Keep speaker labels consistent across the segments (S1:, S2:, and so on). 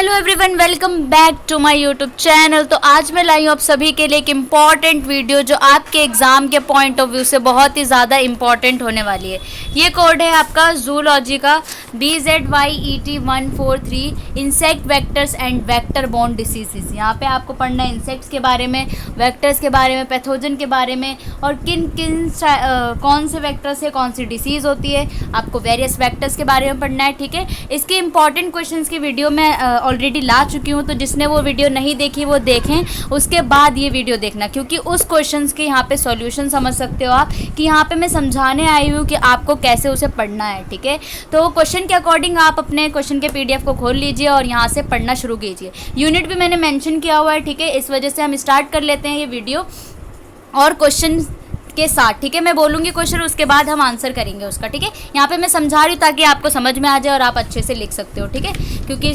S1: Hello everyone, welcome back to my YouTube channel. तो आज मैं लाई हूँ आप सभी के लिए एक इम्पॉर्टेंट वीडियो जो आपके एग्ज़ाम के पॉइंट ऑफ व्यू से बहुत ही ज़्यादा इम्पॉर्टेंट होने वाली है। ये कोड है आपका जूलॉजी का BZYET143 insect vectors and vector borne diseases. यहाँ पे आपको पढ़ना है इंसेक्ट्स के बारे में, वेक्टर्स के बारे में, पैथोजन के बारे में और कौन से वेक्टर से कौन सी डिसीज़ होती है। आपको वेरियस वेक्टर्स के बारे में पढ़ना है, ठीक है। इसके इंपॉर्टेंट क्वेश्चंस की वीडियो मैं ऑलरेडी ला चुकी हूँ, तो जिसने वो वीडियो नहीं देखी वो देखें, उसके बाद ये वीडियो देखना, क्योंकि उस क्वेश्चंस के यहाँ पे सॉल्यूशन समझ सकते हो आप कि यहाँ पे मैं समझाने आई हूँ कि आपको कैसे उसे पढ़ना है, ठीक है। तो क्वेश्चन के अकॉर्डिंग आप अपने क्वेश्चन के PDF को खोल लीजिए और यहाँ से पढ़ना शुरू कीजिए। यूनिट भी मैंने मेंशन किया हुआ है, ठीक है। इस वजह से हम स्टार्ट कर लेते हैं ये वीडियो और क्वेश्चन के साथ, ठीक है। मैं बोलूँगी क्वेश्चन, उसके बाद हम आंसर करेंगे उसका, ठीक है। यहाँ पे मैं समझा रही हूँ ताकि आपको समझ में आ जाए और आप अच्छे से लिख सकते हो, ठीक है। क्योंकि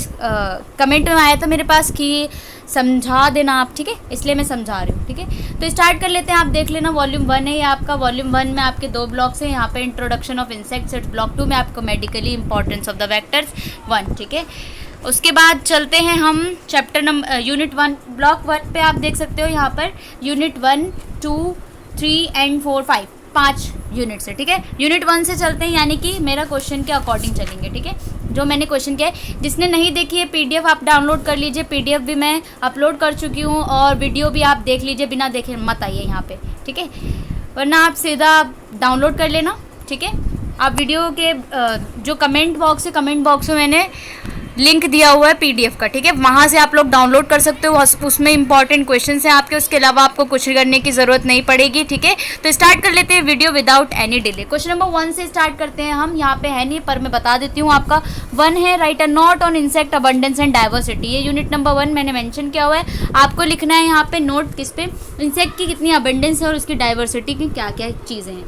S1: कमेंट में आया था मेरे पास कि समझा देना आप, ठीक है, इसलिए मैं समझा रही हूँ, ठीक है। तो स्टार्ट कर लेते हैं। आप देख लेना, वॉल्यूम 1 है ये आपका। वॉल्यूम 1 में आपके 2 ब्लॉक्स हैं। यहाँ पे इंट्रोडक्शन ऑफ इंसेक्ट्स, ब्लॉक 2 में आपको medically importance of the vectors 1, ठीक है। उसके बाद चलते हैं हम चैप्टर नंबर यूनिट 1 ब्लॉक 1 पे। आप देख सकते हो यहाँ पर यूनिट 1, 2, 3 एंड 4, 5 यूनिट्स है, ठीक है। यूनिट 1 से चलते हैं, यानी कि मेरा क्वेश्चन के अकॉर्डिंग चलेंगे, ठीक है। जो मैंने क्वेश्चन किया है, जिसने नहीं देखी है PDF आप डाउनलोड कर लीजिए। PDF भी मैं अपलोड कर चुकी हूँ और वीडियो भी आप देख लीजिए, बिना देखे मत आइए यहाँ पे, ठीक है, वरना आप सीधा डाउनलोड कर लेना, ठीक है। आप वीडियो के जो कमेंट बॉक्स में मैंने लिंक दिया हुआ है PDF का, ठीक है, वहाँ से आप लोग डाउनलोड कर सकते हो। उसमें इंपॉर्टेंट क्वेश्चंस हैं आपके, उसके अलावा आपको कुछ करने की ज़रूरत नहीं पड़ेगी, ठीक है। तो स्टार्ट कर लेते हैं video without any delay. Question number 1 से स्टार्ट करते हैं हम। यहाँ पे है नहीं, पर मैं बता देती हूँ। आपका 1 है, right a note on insect abundance and diversity. ये यूनिट नंबर 1 मैंने मैंशन किया हुआ है। आपको लिखना है यहाँ पे नोट किस पे, इंसेक्ट की कितनी अबंडेंस है और उसकी डाइवर्सिटी की क्या क्या चीज़ें हैं।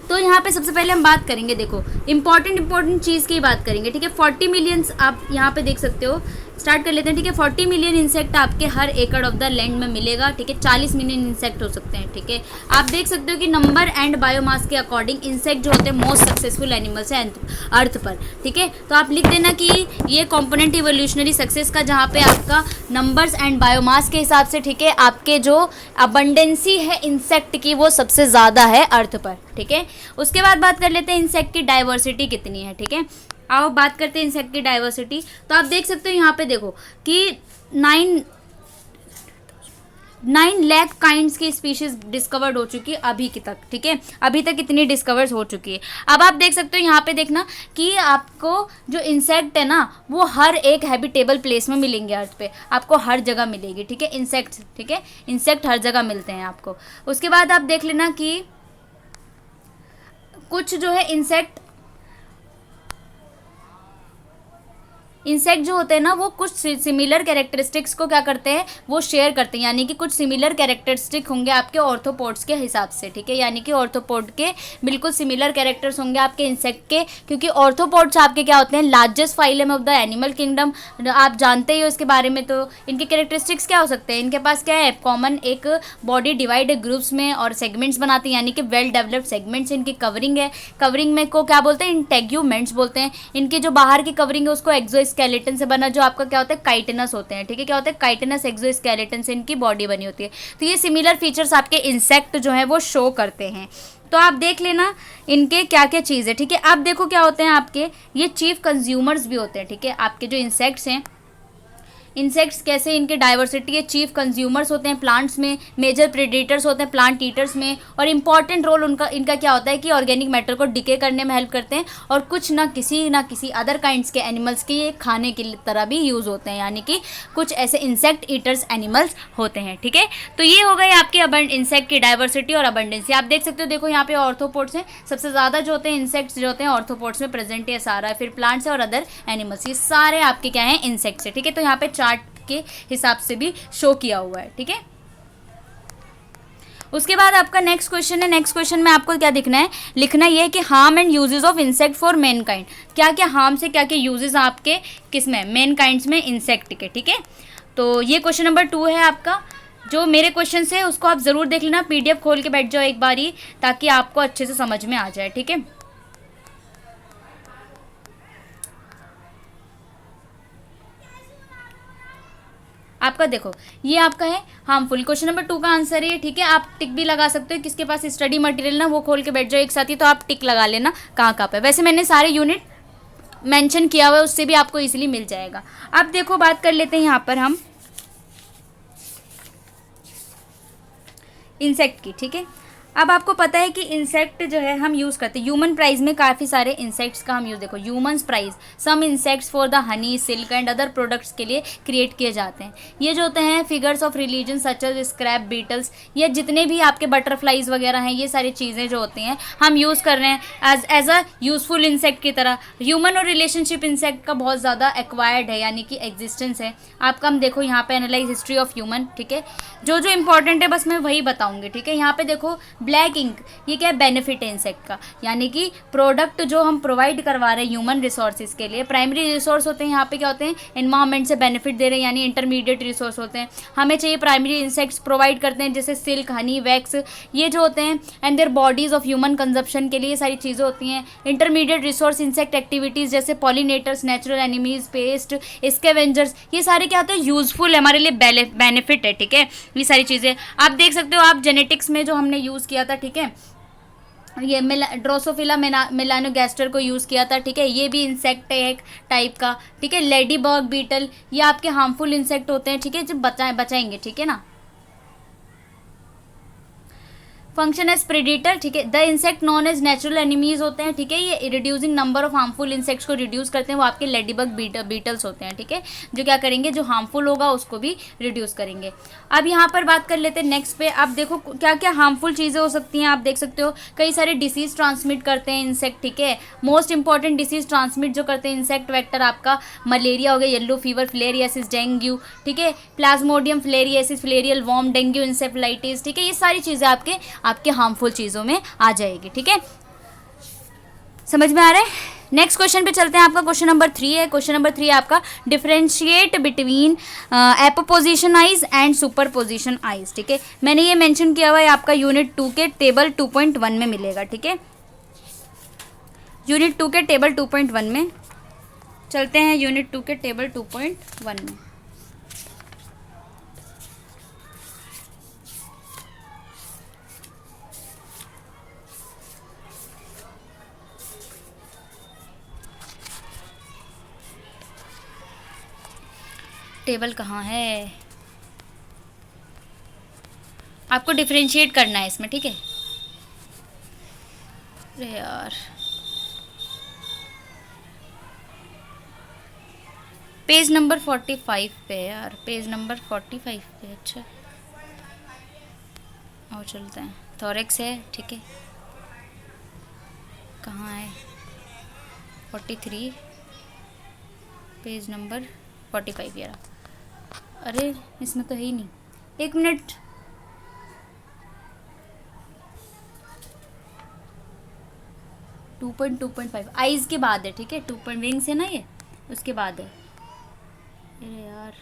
S1: तो यहाँ पे सबसे पहले हम बात करेंगे, देखो इंपॉर्टेंट चीज़ की बात करेंगे, ठीक है। 40 मिलियंस आप यहाँ पे देख सकते हो। स्टार्ट कर लेते हैं, ठीक है। 40 मिलियन इंसेक्ट आपके हर एकड़ ऑफ द लैंड में मिलेगा, ठीक है। 40 मिलियन इंसेक्ट हो सकते हैं, ठीक है। आप देख सकते हो कि नंबर एंड बायोमास के अकॉर्डिंग इंसेक्ट जो होते हैं मोस्ट सक्सेसफुल एनिमल्स हैं अर्थ पर, ठीक है। तो आप लिख देना कि ये कॉम्पोनेंट इवोल्यूशनरी सक्सेस का, जहाँ पे आपका नंबर्स एंड बायोमास के हिसाब से, ठीक है, आपके जो अबंडेंसी है इंसेक्ट की वो सबसे ज़्यादा है अर्थ पर, ठीक है। उसके बाद बात कर लेते हैं इंसेक्ट की डाइवर्सिटी कितनी है, ठीक है। आओ बात करते हैं इंसेक्ट की डाइवर्सिटी। तो आप देख सकते हो यहाँ पे देखो कि 9 लाख काइंड्स की स्पीशीज डिस्कवर्ड हो चुकी है अभी की तक, ठीक है। अभी तक इतनी डिस्कवर्ड हो चुकी है। अब आप देख सकते हो यहाँ पे देखना कि आपको जो इंसेक्ट है ना वो हर एक हैबिटेबल प्लेस में मिलेंगे अर्थ पे, आपको हर जगह मिलेगी, ठीक है। इंसेक्ट्स, ठीक है, इंसेक्ट हर जगह मिलते हैं आपको। उसके बाद आप देख लेना कि कुछ जो है इंसेक्ट जो होते हैं ना वो कुछ सिमिलर कैरेक्टरिस्टिक्स को क्या करते हैं, वो शेयर करते हैं, यानी कि कुछ सिमिलर कैरेक्टरिस्टिक होंगे आपके ऑर्थोपोड्स के हिसाब से, ठीक है। यानी कि ऑर्थोपोड के बिल्कुल सिमिलर कैरेक्टर्स होंगे आपके इंसेक्ट के, क्योंकि ऑर्थोपोड्स आपके क्या होते हैं, largest phylum of the animal kingdom, आप जानते ही हो इसके बारे में। तो इनके कैरेक्टरिस्टिक्स क्या हो सकते हैं, इनके पास क्या है, कॉमन एक बॉडी डिवाइड ग्रुप्स में और सेगमेंट्स बनाती हैं, यानी कि वेल डेवलप्ड सेगमेंट्स इनकी कवरिंग है। कवरिंग में को क्या बोलते हैं, इंटेग्यूमेंट्स बोलते हैं। इनकी जो बाहर की कवरिंग है उसको एक्सोस्केलेटन से बना, जो आपका क्या होता है, काइटिनस होते हैं, ठीक है। क्या होता है, काइटिनस एक्सोस्केलेटन से इनकी बॉडी बनी होती है। तो ये सिमिलर फीचर्स आपके इंसेक्ट जो है वो शो करते हैं। तो आप देख लेना इनके क्या क्या चीज़ है, ठीक है। अब देखो क्या होते हैं आपके, ये चीफ कंज्यूमर्स भी होते हैं, ठीक है। आपके जो इंसेक्ट्स हैं, इंसेक्ट्स कैसे इनके डाइवर्सिटी है, चीफ कंज्यूमर्स होते हैं प्लांट्स में, मेजर प्रेडेटर्स होते हैं प्लांट ईटर्स में, और इंपॉर्टेंट रोल इनका क्या होता है कि ऑर्गेनिक मैटर को डिके करने में हेल्प करते हैं, और कुछ ना किसी अदर काइंड्स के एनिमल्स के ये खाने की तरह भी यूज़ होते हैं, यानी कि कुछ ऐसे इंसेक्ट ईटर्स एनिमल्स होते हैं, ठीक है। तो ये हो गए आपके इंसेक्ट की डाइवर्सिटी और अबंडेंसी। आप देख सकते हो, देखो यहाँ पे ऑर्थोपोड्स हैं, सबसे ज़्यादा जो होते हैं इंसेक्ट्स जो होते हैं ऑर्थोपोड्स में प्रेजेंट है सारा, फिर प्लांट्स है और अदर एनिमल्स, ये सारे आपके क्या हैं, इंसेक्ट्स है, ठीक है। तो यहाँ पे चार्ट के हिसाब से भी शो किया हुआ है, ठीक है। उसके बाद आपका नेक्स्ट क्वेश्चन है। नेक्स्ट क्वेश्चन में आपको क्या लिखना है कि harm and uses of insect for Mankind. क्या क्या हार्म से क्या क्या यूजेस आपके किस में, मैनकाइंड्स में, इंसेक्ट के, ठीक है। तो ये क्वेश्चन नंबर 2 है आपका। जो मेरे क्वेश्चन है उसको आप ज़रूर देख लेना, PDF खोल के बैठ जाओ एक बारी, ताकि आपको अच्छे से समझ में आ जाए, ठीक है। आपका देखो ये आपका है हार्मफुल। क्वेश्चन नंबर 2 का आंसर है, ठीक है। आप टिक भी लगा सकते हो, किसके पास स्टडी मटेरियल ना वो खोल के बैठ जाओ एक साथ ही, तो आप टिक लगा लेना कहाँ कहाँ पे। वैसे मैंने सारे यूनिट मेंशन किया हुआ है, उससे भी आपको इजीली मिल जाएगा। अब देखो बात कर लेते हैं यहाँ पर हम इंसेक्ट की, ठीक है। अब आपको पता है कि इंसेक्ट जो है हम यूज़ करते हैं ह्यूमन प्राइज में, काफ़ी सारे इंसेक्ट्स का हम यूज़, देखो humans prize some insects for the honey silk and other products के लिए क्रिएट किए जाते हैं। ये जो होते हैं figures of religion such as scarab beetles, ये जितने भी आपके बटरफ्लाइज वगैरह हैं, ये सारी चीज़ें जो होती हैं हम यूज़ कर रहे हैं एज अ यूजफुल इंसेक्ट की तरह। ह्यूमन और रिलेशनशिप इंसेक्ट का बहुत ज़्यादा एक्वायर्ड है, यानी कि एग्जिस्टेंस है आपका। हम देखो यहाँ पे एनालाइज हिस्ट्री ऑफ ह्यूमन, ठीक है। जो जो इंपॉर्टेंट है बस मैं वही बताऊँगी, ठीक है। यहाँ पे देखो ब्लैक इंक, ये क्या है, बेनिफिट है इंसेक्ट का, यानी कि प्रोडक्ट जो हम प्रोवाइड करवा रहे हैं ह्यूमन रिसोर्सेज के लिए। प्राइमरी रिसोर्स होते हैं यहाँ पे क्या होते हैं, एनवायरमेंट से बेनिफिट दे रहे हैं, यानी इंटरमीडिएट रिसोर्स होते हैं हमें चाहिए। प्राइमरी इंसेक्ट्स प्रोवाइड करते हैं जैसे सिल्क, हनी, वैक्स, ये जो होते हैं and their bodies of human consumption के लिए ये सारी चीज़ें होती हैं। इंटरमीडिएट रिसोर्स इंसेक्ट एक्टिविटीज़ जैसे pollinators, natural enemies, paste, scavengers, ये सारे क्या होते हैं, यूजफुल है हमारे लिए, बेनिफिट है, ठीक है। ये सारी चीज़ें आप देख सकते हो, आप जेनेटिक्स में जो हमने यूज़ किया था, ठीक है, ये ड्रोसोफिला मेलानोगैस्टर को यूज़ किया था, ठीक है। ये भी इंसेक्ट है एक टाइप का, ठीक है। लेडी बर्ग बीटल, ये आपके हार्मफुल इंसेक्ट होते हैं, ठीक है, जो बचाएंगे, ठीक है ना। फंक्शन एज प्रेडिटर, ठीक है। The insect known as natural enemies होते हैं, ठीक है। ये reducing number of harmful insects को रिड्यूस करते हैं, वो आपके लेडीबग बीटल्स होते हैं, ठीक है, जो क्या करेंगे, जो हार्मफुल होगा उसको भी रिड्यूस करेंगे। अब यहाँ पर बात कर लेते हैं नेक्स्ट पे। अब देखो क्या क्या हार्मफुल चीज़ें हो सकती हैं, आप देख सकते हो कई सारे डिसीज ट्रांसमिट करते हैं इंसेक्ट, ठीक है। मोस्ट इंपॉर्टेंट डिसीज ट्रांसमिट जो करते हैं इंसेक्ट वेक्टर, आपका मलेरिया हो गया, येलो फीवर, फिलेरियासिस, डेंगू, ठीक है, plasmodium filariasis, filarial worm, dengue encephalitis, ठीक है। ये सारी चीज़ें आपके हार्मफुल चीज़ों में आ जाएगी, ठीक है। समझ में आ रहा है। नेक्स्ट क्वेश्चन पे चलते हैं। आपका क्वेश्चन नंबर 3 है। क्वेश्चन नंबर 3 आपका differentiate between apposition eyes and superposition eyes, ठीक है। मैंने ये मेंशन किया हुआ है, आपका यूनिट 2 के टेबल 2.1 में मिलेगा, ठीक है। यूनिट 2 के टेबल 2.1 में चलते हैं, यूनिट 2 के टेबल 2.1 में। टेबल कहाँ है, आपको डिफरेंशिएट करना है इसमें, ठीक है। अरे यार, पेज नंबर 45 पे है यार, पेज नंबर 45 पे। अच्छा और चलते हैं, थोरेक्स है, ठीक है। कहाँ है, 43, पेज नंबर 45 यार। अरे इसमें तो है ही नहीं, एक minute, two point five eyes के बाद है, ठीक है। 2 विंग्स है ना ये, उसके बाद है। अरे यार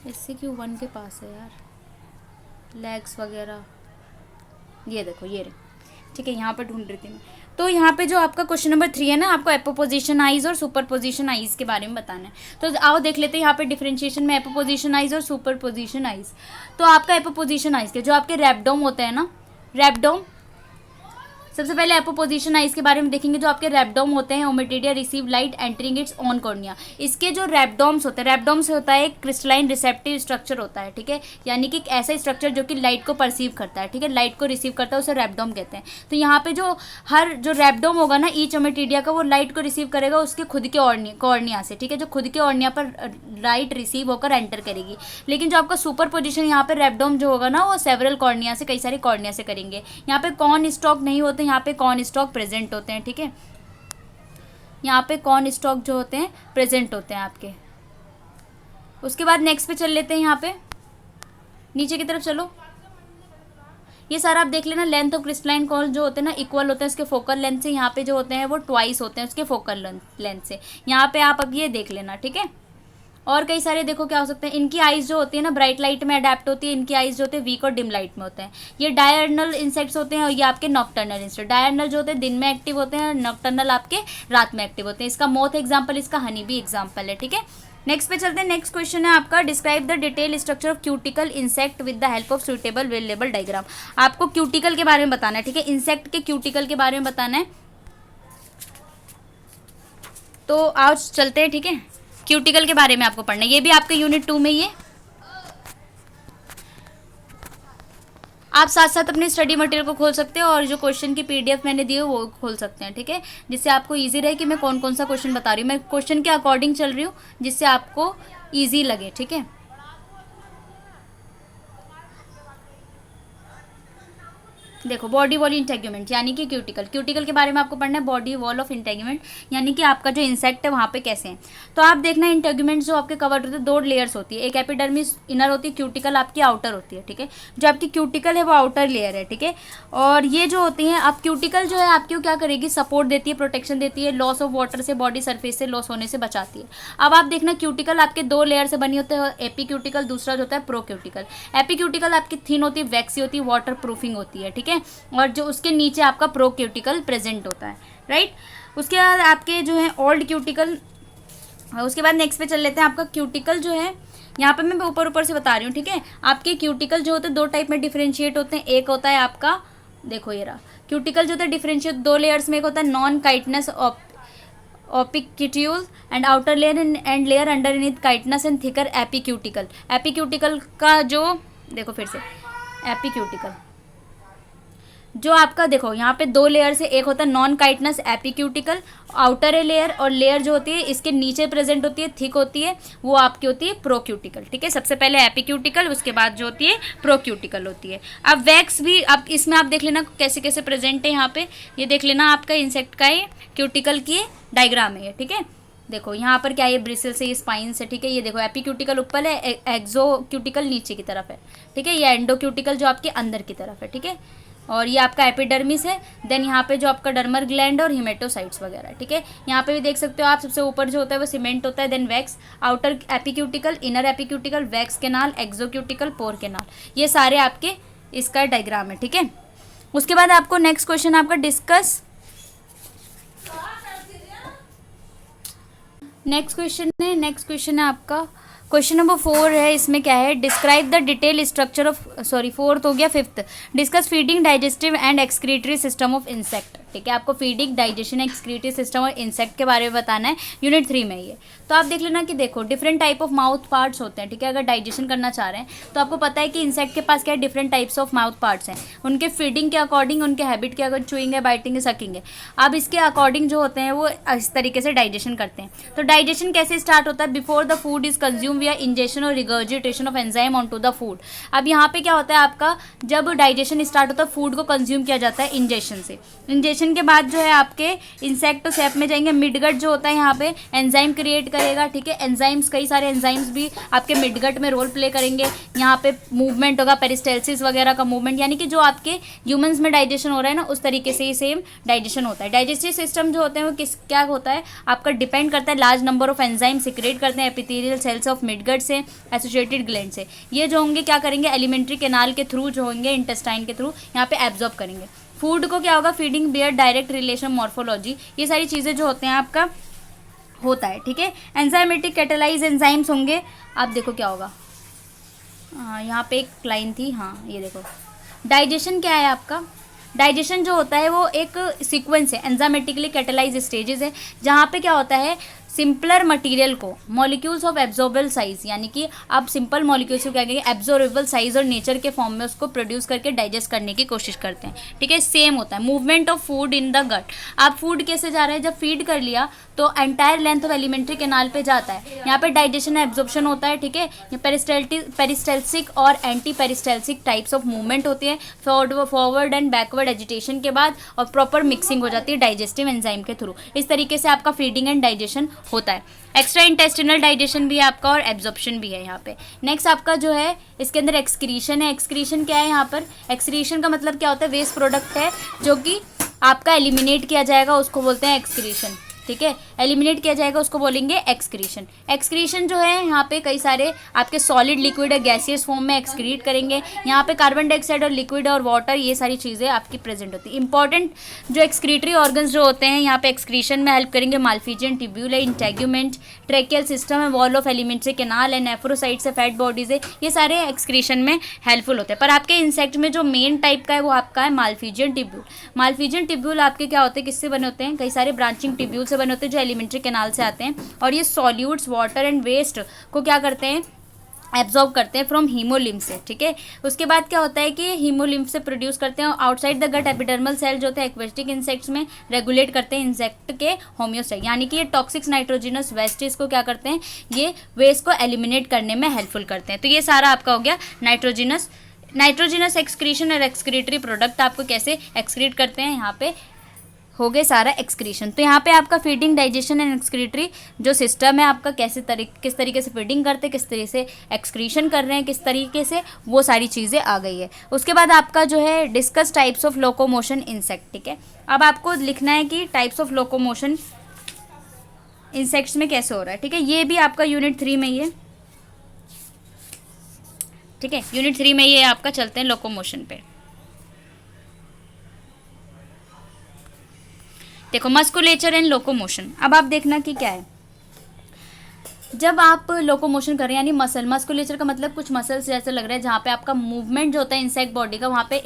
S1: इससे क्यों 1 के पास है यार, लेग्स वगैरह, ये देखो ये रहे, ठीक है। यहाँ पर ढूंढ रही थी मैं। तो यहाँ पे जो आपका क्वेश्चन नंबर 3 है ना, आपको एपोपोजिशन आइज और सुपरपोजिशन आइज के बारे में बताना है। तो आओ देख लेते हैं यहाँ पे डिफरेंशिएशन में एपोपोजिशन आइज और सुपरपोजिशन आइज। तो आपका एपोपोजिशन आइज के जो आपके रैप्डोम होते हैं ना, रैप्डोम, सबसे पहले एपोपोजिशन आइज के बारे में देखेंगे। जो आपके रैप्डोम होते हैं, ommatidia receive light entering it's on cornea. इसके जो रैप्डोम्स होते हैं, रैप्डोम से होता है एक क्रिस्टलाइन रिसेप्टिव स्ट्रक्चर होता है, ठीक है, यानी कि एक ऐसा स्ट्रक्चर जो कि लाइट को परसीव करता है, ठीक है, लाइट को रिसीव करता है, उसे रैप्डोम कहते हैं। तो यहाँ पे जो रैप्डोम होगा ना ईच ओमेटिडिया का, वो लाइट को रिसीव करेगा उसके खुद के कॉर्निया से, ठीक है, जो खुद के कॉर्निया पर लाइट रिसीव होकर एंटर करेगी। लेकिन जो आपका सुपर पोजिशन यहाँ पे रैप्डोम जो होगा ना, वो सेवरल कॉर्निया से, कई सारे कॉर्निया से करेंगे। यहाँ पे कॉर्न स्टॉक नहीं होते, यहाँ पे कॉर्न स्टॉक प्रेजेंट होते हैं, ठीक है। यहाँ पे कॉर्न स्टॉक जो होते हैं प्रेजेंट होते हैं आपके। उसके बाद नेक्स्ट पे चल लेते हैं, यहाँ पे नीचे की तरफ चलो। ये सारा आप देख लेना, लेंथ ऑफ क्रिस्टलाइन कॉर्न जो होते हैं ना इक्वल होते हैं उसके फोकल लेंथ से। यहाँ पे जो होते हैं वो ट्वाइस होते हैं उसके फोकल लेंथ से। यहाँ पे आप अब ये देख लेना, ठीक है। और कई सारे देखो क्या हो सकते हैं, इनकी आइज़ जो होती है ना ब्राइट लाइट में अडेप्ट होती है, इनकी आइज़ जो होते हैं वीक और डिम लाइट में होते हैं। ये डायर्नल इंसेक्ट्स होते हैं और ये आपके नॉक्टर्नल इंसेक्ट। डायर्नल जो होते हैं दिन में एक्टिव होते हैं, नॉक्टर्नल आपके रात में एक्टिव होते हैं। इसका मोथ एग्जाम्पल, इसका हनी भी एग्जाम्पल है, ठीक है। नेक्स्ट पे चलते हैं। नेक्स्ट क्वेश्चन है आपका, describe the detail structure of cuticle insect with the help of suitable labelled diagram. आपको क्यूटिकल के बारे में बताना है, ठीक है, इंसेक्ट के क्यूटिकल के बारे में बताना है। तो आज चलते हैं, ठीक है, क्यूटिकल के बारे में आपको पढ़ना है। ये भी आपके यूनिट 2 में ही है। आप साथ साथ अपनी स्टडी मटेरियल को खोल सकते हो और जो क्वेश्चन की पीडीएफ मैंने दी है वो खोल सकते हैं, ठीक है, जिससे आपको इजी रहे कि मैं कौन कौन सा क्वेश्चन बता रही हूँ। मैं क्वेश्चन के अकॉर्डिंग चल रही हूँ जिससे आपको इजी लगे, ठीक है। देखो, बॉडी वॉल इंटेग्यूमेंट यानी कि क्यूटिकल। क्यूटिकल के बारे में आपको पढ़ना है, बॉडी वॉल ऑफ इंटेग्यूमेंट यानी कि आपका जो इंसेक्ट है वहाँ पे कैसे है। तो आप देखना, इंटेग्यूमेंट जो आपके कवर्ड होते हैं 2 लेयर्स होती है, एक एपिडर्मिस इनर होती है, क्यूटिकल आपकी आउटर होती है, ठीक है। जो आपकी क्यूटिकल है वो आउटर लेयर है, ठीक है। और ये जो होती है, अब क्यूटिकल जो है आपकी क्या करेगी, सपोर्ट देती है, प्रोटेक्शन देती है, लॉस ऑफ वाटर से बॉडी सर्फेस से लॉस होने से बचाती है। अब आप देखना, क्यूटिकल आपके 2 लेयर से बनी होते हैं, एपी क्यूटिकल, दूसरा जो होता है प्रो क्यूटिकल। एपी क्यूटिकल आपकी थिन होती है, वैक्सी होती है, वाटर प्रूफिंग होती है, ठीक है। और जो उसके नीचे आपका प्रो क्यूटिकल प्रेजेंट होता है, राइट। उसके बाद आपके जो है ओल्ड क्यूटिकल। उसके बाद नेक्स्ट पे चल लेते हैं। आपका क्यूटिकल जो है, यहाँ पे मैं ऊपर ऊपर से बता रही हूँ, ठीक है। आपके क्यूटिकल जो होते हैं 2 टाइप में डिफरेंशिएट होते हैं। एक होता है आपका, देखो ये रहा क्यूटिकल जो होता है डिफरेंशिएट 2 लेयर्स में। एक होता है non chitinous epicuticle and outer layer and layer underneath chitinous and thicker epicuticle. Epicuticle का जो, देखो फिर से, एपीक्यूटिकल जो आपका, देखो यहाँ पे 2 लेयर से, एक होता है नॉन काइटनस एपीक्यूटिकल, आउटर लेयर, और लेयर जो होती है इसके नीचे प्रेजेंट होती है, थिक होती है, वो आपकी होती है प्रोक्यूटिकल, ठीक है। सबसे पहले एपीक्यूटिकल, उसके बाद जो होती है प्रोक्यूटिकल होती है। अब वैक्स भी, अब इसमें आप देख लेना कैसे कैसे प्रेजेंट है। यहाँ पे ये देख लेना, आपका इंसेक्ट का ये क्यूटिकल की डायग्राम है ये, ठीक है। देखो यहाँ पर क्या है, ब्रिसल से, ये स्पाइन से, ठीक है। ये देखो एपीक्यूटिकल ऊपर है, एक्सोक्यूटिकल नीचे की तरफ है, ठीक है। ये एंडोक्यूटिकल जो आपके अंदर की तरफ है, ठीक है। और ये आपका एपिडर्मिस है। देन यहाँ पे जो आपका डर्मर ग्लैंड और हिमेटोसाइट्स वगैरह, ठीक है। यहाँ पे भी देख सकते हो आप, सबसे ऊपर जो होता है वो सीमेंट होता है, then wax, outer epicuticle, inner epicuticle, wax canal, exocuticle, pore canal, ये सारे आपके इसका डायग्राम है, ठीक है। उसके बाद आपको नेक्स्ट क्वेश्चन आपका डिस्कस, नेक्स्ट क्वेश्चन है आपका क्वेश्चन नंबर 4 है। इसमें क्या है, describe the detail structure of, sorry 4th हो गया, 5th, discuss feeding, digestive and excretory system of insect, ठीक है। आपको फीडिंग, डाइजेशन, एक्सक्रीटरी सिस्टम और इंसेक्ट के बारे में बताना है, यूनिट 3 में ये। तो आप देख लेना कि देखो different type of mouth parts होते हैं, ठीक है। अगर डाइजेशन करना चाह रहे हैं तो आपको पता है कि इंसेक्ट के पास क्या different types of mouth parts हैं, उनके फीडिंग के अकॉर्डिंग, उनके हैबिट के अगर चूइंग है, बाइटिंग है, सकिंग है, अब इसके अकॉर्डिंग जो होते हैं वो इस तरीके से डाइजेशन करते हैं। तो डाइजेशन कैसे स्टार्ट होता है, before the food is consume via injection और regurgitation of enzyme on to the food. अब यहाँ पे क्या होता है आपका, जब डाइजेशन स्टार्ट होता है फूड को कंज्यूम किया जाता है इंजेक्शन से। इंजेक्शन के बाद जो है आपके इंसेक्ट शेप में जाएंगे, मिडगट जो होता है यहाँ पे एंजाइम क्रिएट करेगा, ठीक है। एंजाइम्स, कई सारे एंजाइम्स भी आपके मिडगट में रोल प्ले करेंगे। यहाँ पे मूवमेंट होगा, पेरिस्टेल्सिस वगैरह का मूवमेंट, यानी कि जो आपके ह्यूमंस में डाइजेशन हो रहा है ना उस तरीके से ही सेम डाइजेशन होता है। डाइजेस्टिव सिस्टम जो होते हैं वो क्या होता है आपका, डिपेंड करता है large number of enzyme secrete करते हैं एपिथेलियल सेल्स ऑफ मिडगट से, एसोसिएटेड ग्लैंड से। ये जो होंगे क्या करेंगे, एलिमेंट्री कैनाल के थ्रू जो होंगे, इंटेस्टाइन के थ्रू यहाँ पे एब्जॉर्ब करेंगे। फूड को क्या होगा, feeding, bear, direct relation, morphology, ये सारी चीज़ें जो होते हैं आपका होता है, ठीक है। एंजाइमेटिक कैटेलाइज एंजाइम्स होंगे। आप देखो क्या होगा, यहाँ पे एक लाइन थी, हाँ ये देखो, डाइजेशन क्या है आपका, डाइजेशन जो होता है वो एक सीक्वेंस है, एंजाइमेटिकली कैटेलाइज स्टेजेस है, जहाँ पे क्या होता है सिंपलर मटेरियल को मॉलिक्यूल्स ऑफ एब्जॉर्बेबल साइज, यानी कि आप सिंपल मॉलिक्यूल्स को क्या कहेंगे, एब्जॉर्बेबल साइज और नेचर के फॉर्म में उसको प्रोड्यूस करके डाइजेस्ट करने की कोशिश करते हैं, ठीक है। सेम होता है movement of food in the gut. आप फूड कैसे जा रहे हैं, जब फीड कर लिया तो entire length of alimentary canal पे जाता है, यहाँ पे डाइजेशन एब्जॉर्प्शन होता है, ठीक है। ये पेरिस्टेल्सिक और एंटी पेरिस्टेल्सिक टाइप्स ऑफ मूवमेंट होती है, फॉरवर्ड एंड बैकवर्ड एजिटेशन के बाद, और प्रॉपर मिक्सिंग हो जाती है डाइजेस्टिव एंजाइम के थ्रू। इस तरीके से आपका फीडिंग एंड डाइजेशन होता है। एक्स्ट्रा इंटेस्टिनल डाइजेशन भी है आपका और एब्जॉर्प्शन भी है यहाँ पे। नेक्स्ट आपका जो है इसके अंदर एक्सक्रीशन है। एक्सक्रीशन क्या है यहाँ पर, एक्सक्रीशन का मतलब क्या होता है, वेस्ट प्रोडक्ट है जो कि आपका एलिमिनेट किया जाएगा, उसको बोलते हैं एक्सक्रीशन, ठीक है, एलिमिनेट किया जाएगा उसको बोलेंगे एक्सक्रीशन। एक्सक्रीशन जो है यहाँ पे कई सारे आपके सॉलिड, लिक्विड और गैसियस फॉर्म में एक्सक्रीट करेंगे। यहाँ पे कार्बन डाइऑक्साइड और लिक्विड और वाटर ये सारी चीज़ें आपकी प्रेजेंट होती है। इंपॉर्टेंट जो एक्सक्रीटरी ऑर्गन्स जो होते हैं यहाँ पे एक्सक्रीशन में हेल्प करेंगे, मालफिजियन ट्यूब्यूल है, इंटेग्यूमेंट, ट्रेकियल सिस्टम है, वॉल ऑफ एलिमेंट्स है, कैनाल है, नेफ्रोसाइट्स है, फैट बॉडीज है, ये सारे एक्सक्रीशन में हेल्पफुल होते हैं। पर आपके इंसेक्ट में जो मेन टाइप का है वो आपका है मालफिजियन ट्यूब्यूल। मालफिजियन ट्यूब्यूल आपके क्या होते हैं, किससे बने होते हैं, कई सारे ब्रांचिंग ट्यूब्यूल से बने होते हैं जो एलिमेंट्री कैनाल से आते हैं, और ये सॉल्यूट्स, वाटर एंड वेस्ट को क्या करते हैं, एब्जॉर्ब करते हैं फ्रॉम हीमोलिम्फ से, ठीक है। उसके बाद क्या होता है कि हीमोलिम्फ से प्रोड्यूस करते हैं, outside the gut epidermal cell जो होते हैं एक्वेस्टिक इंसेक्ट्स में रेगुलेट करते हैं इंसेक्ट के होम्योस्टैट, यानी कि ये टॉक्सिक नाइट्रोजिनस वेस्टेज को क्या करते हैं, ये वेस्ट को एलिमिनेट करने में हेल्पफुल करते हैं। तो ये सारा आपका हो गया नाइट्रोजिनस एक्सक्रीशन और एक्सक्रीटरी प्रोडक्ट आपको कैसे एक्सक्रीट करते हैं, यहाँ पे हो गए सारा एक्सक्रीशन। तो यहाँ पे आपका फीडिंग, डाइजेशन एंड एक्सक्रीटरी जो सिस्टम है आपका किस तरीके से फीडिंग करते हैं, किस तरीके से एक्सक्रीशन कर रहे हैं, किस तरीके से, वो सारी चीज़ें आ गई है। उसके बाद आपका जो है discuss types of locomotion insect, ठीक है। अब आपको लिखना है कि टाइप्स ऑफ लोकोमोशन इंसेक्ट्स में कैसे हो रहा है, ठीक है। ये भी आपका यूनिट 3 में ही है, ठीक है, यूनिट 3 में ये आपका चलते हैं लोकोमोशन पे। देखो मस्कुलेचर एंड लोकोमोशन, अब आप देखना कि क्या है। जब आप लोकोमोशन कर रहे हैं यानी मस्कुलेचर का मतलब कुछ मसल्स जैसे लग रहा है जहाँ पे आपका मूवमेंट जो होता है इंसेक्ट बॉडी का, वहाँ पे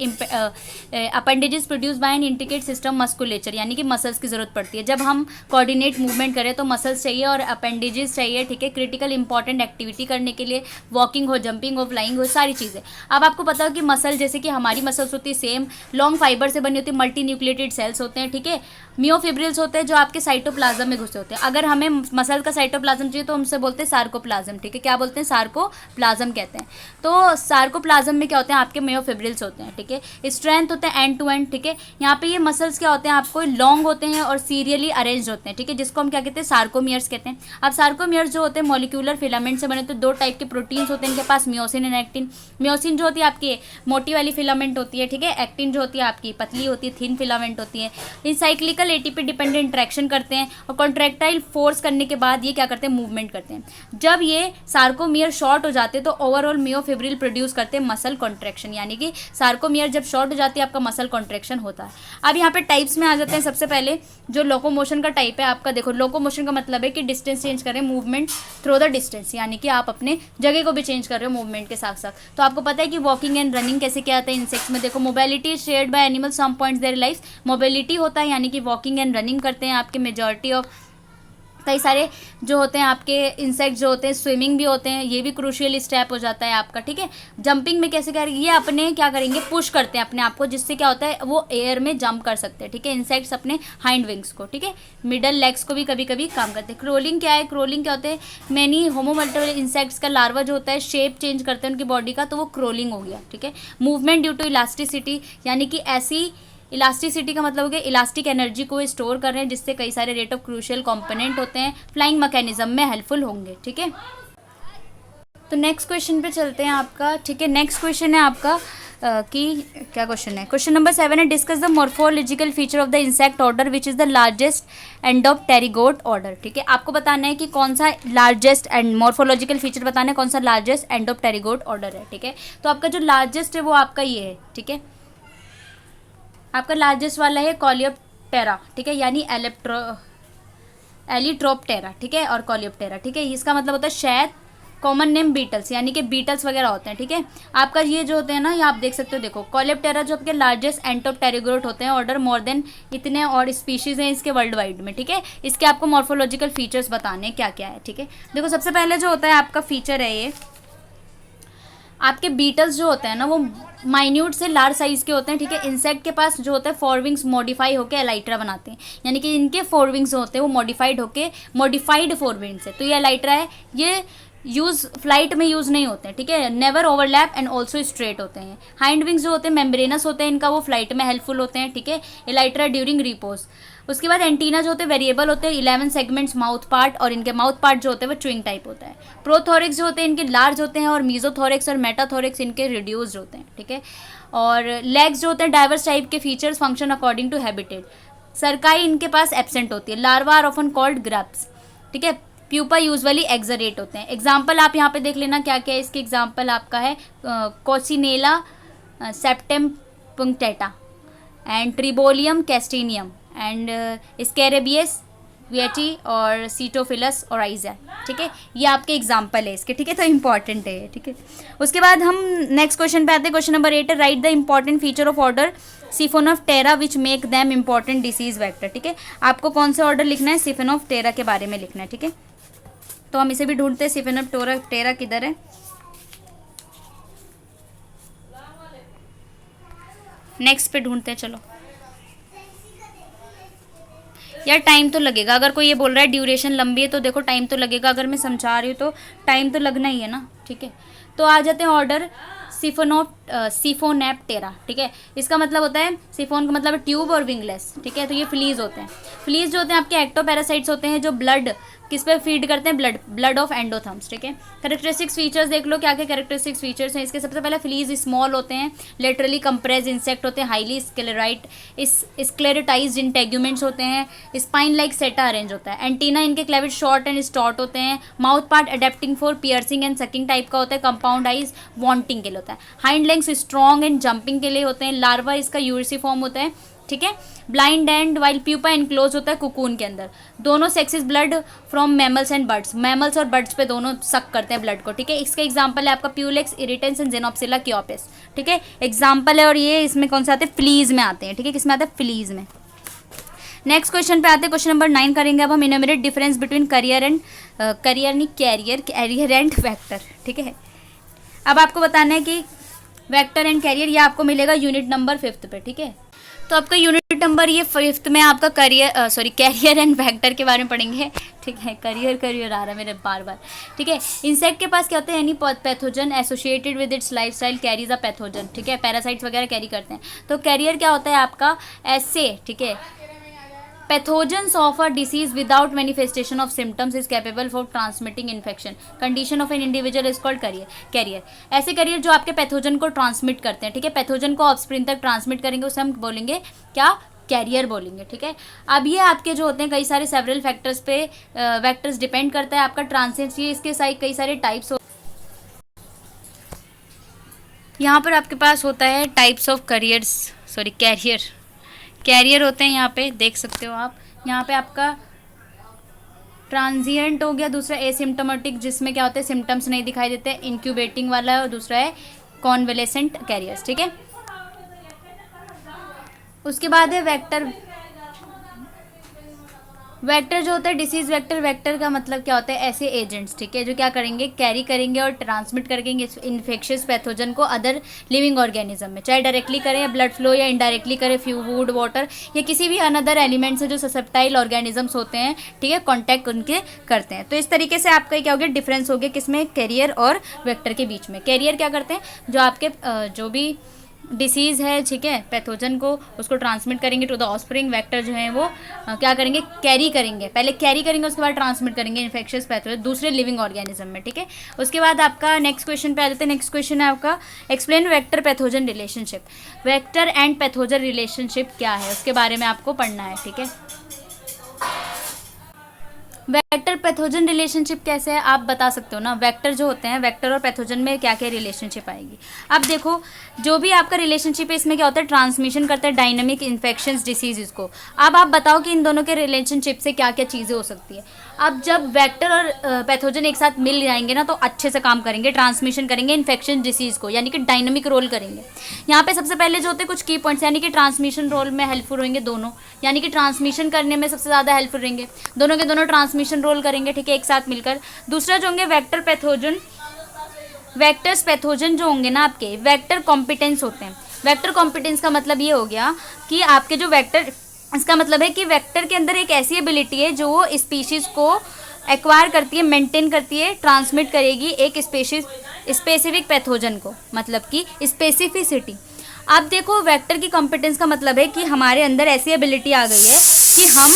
S1: appendages produce by an intricate system musculature, यानी कि मसल्स की जरूरत पड़ती है। जब हम कोऑर्डिनेट मूवमेंट करें तो मसल्स चाहिए और अपेंडेजेस चाहिए, ठीक है, क्रिटिकल इंपॉर्टेंट एक्टिविटी करने के लिए, वॉकिंग हो, जंपिंग हो, फ्लाइंग हो, सारी चीज़ें। अब आपको पता हो कि मसल जैसे कि हमारी मसल्स होती है सेम लॉन्ग फाइबर से बनी होती है, मल्टी न्यूक्लिएटेड सेल्स होते हैं, ठीक है, मियोफिब्रिल्स होते हैं जो आपके साइटोप्लाज्म में घुसे होते हैं। अगर हमें मसल का साइटोप्लाज्म चाहिए तो हमसे बोलते हैं सार्कोप्लाज्म, ठीक है, क्या बोलते हैं, सार्कोप्लाज्म कहते हैं। तो सार्कोप्लाज्म में क्या होते हैं, आपके मियोफिब्रिल्स होते हैं, ठीक है, स्ट्रेंथ होते हैं एंड टू एंड, ठीक है। यहाँ पे ये मसल्स क्या होते हैं, आपको लॉन्ग होते हैं और सीरियली अरेंज होते हैं, ठीक है, जिसको हम क्या कहते हैं, सार्कोमियर्स कहते हैं। अब सार्कोमियर्स जो होते हैं मॉलिक्यूलर फिलामेंट से बने, तो दो टाइप के प्रोटीन्स होते हैं इनके पास, मियोसिन एंड एक्टिन। मियोसिन जो होती है आपकी मोटी वाली फिलामेंट होती है, ठीक है, एक्टिन जो होती है आपकी पतली होती है, थिन फिलामेंट होती है। इन साइक्लिकल एटीपी डिपेंडेंट इंट्रैक्शन करते हैं और कॉन्ट्रैक्टाइल फोर्स करने के बाद ये क्या करते हैं, मूवमेंट करते हैं। जब ये सार्कोमियर शॉर्ट हो जाते हैं तो ओवरऑल मियोफिब्रिल प्रोड्यूस करते हैं मसल कॉन्ट्रैक्शन, यानी कि सार्कोमियर जब शॉर्ट हो जाती है आपका मसल कॉन्ट्रैक्शन होता है। अब यहाँ पे टाइप्स में आ जाते हैं। सबसे पहले जो लोकोमोशन का टाइप है आपका, देखो लोकोमोशन का मतलब है कि डिस्टेंस चेंज करें, मूवमेंट थ्रू द डिस्टेंस, यानी कि आप अपने जगह को भी चेंज कर रहे हो मूवमेंट के साथ साथ। तो आपको पता है कि वॉकिंग एंड रनिंग कैसे क्या आता है इंसेक्ट्स में। देखो mobility shared by animal some points their life, mobility होता है यानी कि वॉकिंग एंड रनिंग करते हैं आपके मेजॉरिटी ऑफ, कई सारे जो होते हैं आपके इंसेक्ट जो होते हैं स्विमिंग भी होते हैं, ये भी क्रूशियल स्टेप हो जाता है आपका, ठीक है। जंपिंग में कैसे करेंगे, ये अपने क्या करेंगे, पुश करते हैं अपने आप को, जिससे क्या होता है वो एयर में जंप कर सकते हैं, ठीक है, इंसेक्ट्स अपने हाइंड विंग्स को, ठीक है, मिडल लेग्स को भी कभी कभी काम करते हैं। क्रोलिंग क्या है, क्रोलिंग क्या होते हैं, मैनी होमोमल्टिपल इंसेक्ट्स का लार्वा जो होता है शेप चेंज करते हैं उनकी बॉडी का, तो वो क्रोलिंग हो गया, ठीक है। मूवमेंट ड्यू टू इलास्टिसिटी, यानी कि ऐसी इलास्टिसिटी का मतलब हो गया इलास्टिक एनर्जी को स्टोर कर रहे हैं, जिससे कई सारे रेट ऑफ क्रूशियल कंपोनेंट होते हैं फ्लाइंग मैकेनिज्म में हेल्पफुल होंगे, ठीक है। तो नेक्स्ट क्वेश्चन पे चलते हैं आपका, ठीक है। नेक्स्ट क्वेश्चन है आपका कि क्या क्वेश्चन है, क्वेश्चन नंबर 7 है, discuss the morphological feature of the insect order which is the largest endopterygote order, ठीक है। आपको बताना है कि कौन सा लार्जेस्ट एंड मॉर्फोलॉजिकल फीचर बताना है कौन सा लार्जेस्ट एंडोप्टेरिगोट ऑर्डर है, ठीक है। तो आपका जो लार्जेस्ट है वो आपका ये है, ठीक है, आपका लार्जेस्ट वाला है कॉलियोप्टेरा, ठीक है, यानी एलिट्रोप्टेरा, ठीक है, और कॉलियोप्टेरा, ठीक है। इसका मतलब होता है शहद, कॉमन नेम बीटल्स, यानी कि बीटल्स वगैरह होते हैं, ठीक है। आपका ये जो होते हैं ना, ये आप देख सकते हो, देखो कॉलियोप्टेरा जो आपके लार्जेस्ट एंडोप्टेरिगोट होते हैं, ऑर्डर मोर देन इतने और स्पीशीज़ हैं इसके वर्ल्ड वाइड में, ठीक है। इसके आपको मॉर्फोलॉजिकल फीचर्स बताने हैं क्या क्या है, ठीक है। देखो सबसे पहले जो होता है आपका फीचर है ये, आपके बीटल्स जो होते हैं ना वो माइन्यूट से लार्ज साइज के होते हैं, ठीक है। इंसेक्ट के पास जो होता है फोर विंग्स मॉडिफाई होकर एलाइट्रा बनाते हैं, यानी कि इनके फोर विंग्स होते हैं वो मॉडिफाइड फोर विंग्स है, तो ये एलाइट्रा है, ये यूज़ फ्लाइट में यूज़ नहीं होते हैं, ठीक है, never overlap and also straight होते हैं। हाइंड विंग्स जो होते हैं मेम्ब्रेनस होते हैं इनका, वो फ्लाइट में हेल्पफुल होते हैं, ठीक है, एलाइट्रा ड्यूरिंग रिपोज। उसके बाद एंटीना जो होते हैं वेरिएबल होते हैं, 11 सेगमेंट्स माउथ पार्ट, और इनके माउथ पार्ट जो होते हैं वो च्विंग टाइप होता है। प्रोथोरिक्स जो होते हैं इनके लार्ज होते हैं, और मीजोथोरिक्स और मेटाथोरिक्स इनके रिड्यूस्ड होते हैं, ठीक है। और लेग्स जो होते हैं डाइवर्स टाइप के features, function according to habitat. सरकाई इनके पास एब्सेंट होती है। Larva are often called grubs, ठीक है। प्यूपा यूजुअली एक्सरेट होते हैं। एग्जाम्पल आप यहाँ पे देख लेना क्या क्या है इसके एग्जाम्पल आपका है कोसिनेला सेप्टेम पुंक्टेटा एंड ट्रिबोलियम कैस्टिनियम एंड स्कैरेबियस वियटी और सीटोफिलस ओराइजा, ठीक है। ये आपके एग्जाम्पल है इसके, ठीक है, तो इंपॉर्टेंट है, ठीक है। उसके बाद हम नेक्स्ट क्वेश्चन पे आते हैं। क्वेश्चन नंबर 8 है write the important feature of order siphonaptera which make them important disease vector, ठीक है। आपको कौन सा ऑर्डर लिखना है? सिफोनोप्टेरा के बारे में लिखना है, ठीक है। तो हम इसे भी ढूंढते हैं, सिफोनोप्टेरा किधर है। नेक्स्ट पे ढूंढते हैं, चलो यार टाइम तो लगेगा। अगर कोई ये बोल रहा है ड्यूरेशन लंबी है तो देखो टाइम तो लगेगा, अगर मैं समझा रही हूँ तो टाइम तो लगना ही है ना, ठीक है। तो आ जाते हैं ऑर्डर सिफोनैप्टेरा, ठीक है। इसका मतलब होता है सिफोन का मतलब है ट्यूब और विंगलेस, ठीक है। तो ये फ्लीज होते हैं। फ्लीज जो होते हैं आपके एक्टोपैरासाइट्स होते हैं जो ब्लड किस पे फीड करते हैं? ब्लड ऑफ एंडोथर्म्स, ठीक है। कैरेक्टरिस्टिक्स फीचर्स देख लो क्या क्या कैरेक्टरिस्टिक्स फीचर्स हैं इसके। सबसे पहले फ्लीज स्मॉल होते हैं, लेटरली कंप्रेस इंसेक्ट होते हैं, हाईली स्क्लेराइट स्क्लेरेटाइज्ड इंटेग्यूमेंट्स होते हैं, स्पाइन लाइक सेटा अरेंज होता है। एंटीना इनके क्लेविट शॉर्ट एंड स्टॉट होते हैं। Mouth part adapting for piercing and sucking type का होता है। कंपाउंड आइज वॉन्टिंग के लिए होता है। Hind legs strong and jumping के लिए होते हैं। लार्वा इसका यूरिसिफॉर्म होता है, ठीक है। Blind and while pupa enclose होता है कुकून के अंदर। दोनों sexes blood from mammals and birds, mammals और बर्ड्स पे दोनों सक करते हैं ब्लड को, ठीक है। इसका एग्जांपल है आपका प्यूलेक्स इरिटेंस एंड जेनोप्सिला क्योपिस, ठीक है, एग्जांपल है। और ये इसमें कौन से आते हैं? फ्लीज में आते हैं, ठीक है। किसमें आते हैं? फ्लीज में। नेक्स्ट क्वेश्चन पे आते हैं। क्वेश्चन नंबर 9 करेंगे अब हम। Enumerate difference between carrier and vector, ठीक है। अब आपको बताना है कि वेक्टर एंड कैरियर, ये आपको मिलेगा यूनिट नंबर 5 पे, ठीक है। तो आपका यूनिट नंबर ये 5 में आपका कैरियर एंड वेक्टर के बारे में पढ़ेंगे, ठीक है। करियर आ रहा है मेरे बार बार, ठीक है। इंसेक्ट के पास क्या होते हैं? Any pathogen associated with its lifestyle carries a pathogen, ठीक है। पैरासाइट्स वगैरह कैरी करते हैं। तो कैरियर क्या होता है आपका? ऐसे, ठीक है। Pathogens of a disease without manifestation of symptoms is capable for transmitting infection condition of an individual is called carrier. ऐसे कैरियर जो आपके पैथोजन को ट्रांसमिट करते हैं, ठीक है, पैथोजन को ऑफस्प्रिंग तक ट्रांसमिट करेंगे, उसे हम बोलेंगे क्या? कैरियर बोलेंगे, ठीक है। अब ये आपके जो होते हैं कई सारे सेवरल फैक्टर्स पे वेक्टर्स डिपेंड करता है आपका ट्रांसिट, ये इसके साथ कई सारे टाइप्स यहाँ पर आपके पास होता है टाइप्स ऑफ कैरियर होते हैं। यहाँ पे देख सकते हो आप, यहाँ पे आपका ट्रांजिएंट हो गया, दूसरा एसिम्टोमेटिक जिसमें क्या होता है सिम्टम्स नहीं दिखाई देते, इंक्यूबेटिंग वाला है, और दूसरा है कॉन्वेलेसेंट कैरियर्स, ठीक है। उसके बाद है वेक्टर जो होता है डिसीज वेक्टर का मतलब क्या होता है? ऐसे एजेंट्स, ठीक है, जो क्या करेंगे? कैरी करेंगे और ट्रांसमिट करेंगे इन्फेक्शियस पैथोजन को अदर लिविंग ऑर्गेनिज्म में, चाहे डायरेक्टली करें या ब्लड फ्लो या इनडायरेक्टली करें फूड वाटर या किसी भी अनदर एलिमेंट से जो ससेप्टाइल ऑर्गेनिजम्स होते हैं, ठीक है, कॉन्टैक्ट उनके करते हैं। तो इस तरीके से आपका क्या हो गया? डिफरेंस हो गया किसमें? कैरियर और वेक्टर के बीच में। कैरियर क्या करते हैं? जो आपके जो भी डिसीज़ है, ठीक है, पैथोजन को उसको ट्रांसमिट करेंगे टू द ऑफस्प्रिंग। वेक्टर जो है वो क्या करेंगे? कैरी करेंगे, पहले कैरी करेंगे उसके बाद ट्रांसमिट करेंगे इन्फेक्शियस पैथोजन दूसरे लिविंग ऑर्गेनिज्म में, ठीक है। उसके बाद आपका नेक्स्ट क्वेश्चन पे आ जाते हैं। नेक्स्ट क्वेश्चन है आपका explain vector pathogen relationship. Vector and pathogen relationship क्या है उसके बारे में आपको पढ़ना है, ठीक है। वेक्टर पैथोजन रिलेशनशिप कैसे है आप बता सकते हो ना? वेक्टर जो होते हैं, वेक्टर और पैथोजन में क्या क्या रिलेशनशिप आएगी? अब देखो जो भी आपका रिलेशनशिप है इसमें क्या होता है? ट्रांसमिशन करता है डायनामिक इन्फेक्शंस डिसीज़ को। अब आप बताओ कि इन दोनों के रिलेशनशिप से क्या क्या चीज़ें हो सकती है। अब जब वेक्टर और पैथोजन एक साथ मिल जाएंगे ना तो अच्छे से काम करेंगे, ट्रांसमिशन करेंगे इन्फेक्शन डिसीज़ को, यानी कि डायनामिक रोल करेंगे। यहाँ पे सबसे पहले जो होते हैं कुछ की पॉइंट्स, यानी कि ट्रांसमिशन रोल में हेल्पफुल रहेंगे दोनों, यानी कि ट्रांसमिशन करने में सबसे ज़्यादा हेल्पफुल रहेंगे, दोनों के दोनों ट्रांसमिशन रोल करेंगे, ठीक है, एक साथ मिलकर। दूसरा जो होंगे वेक्टर्स पैथोजन जो होंगे ना आपके वेक्टर कॉम्पिटेंस होते हैं। वेक्टर कॉम्पिटेंस का मतलब ये हो गया कि आपके जो वेक्टर, इसका मतलब है कि वेक्टर के अंदर एक ऐसी एबिलिटी है जो वो स्पीशीज़ को एक्वायर करती है, मेंटेन करती है, ट्रांसमिट करेगी एक स्पेसिफिक पैथोजन को, मतलब कि स्पेसिफिसिटी। अब देखो वेक्टर की कॉम्पिटेंस का मतलब है कि हमारे अंदर ऐसी एबिलिटी आ गई है कि हम,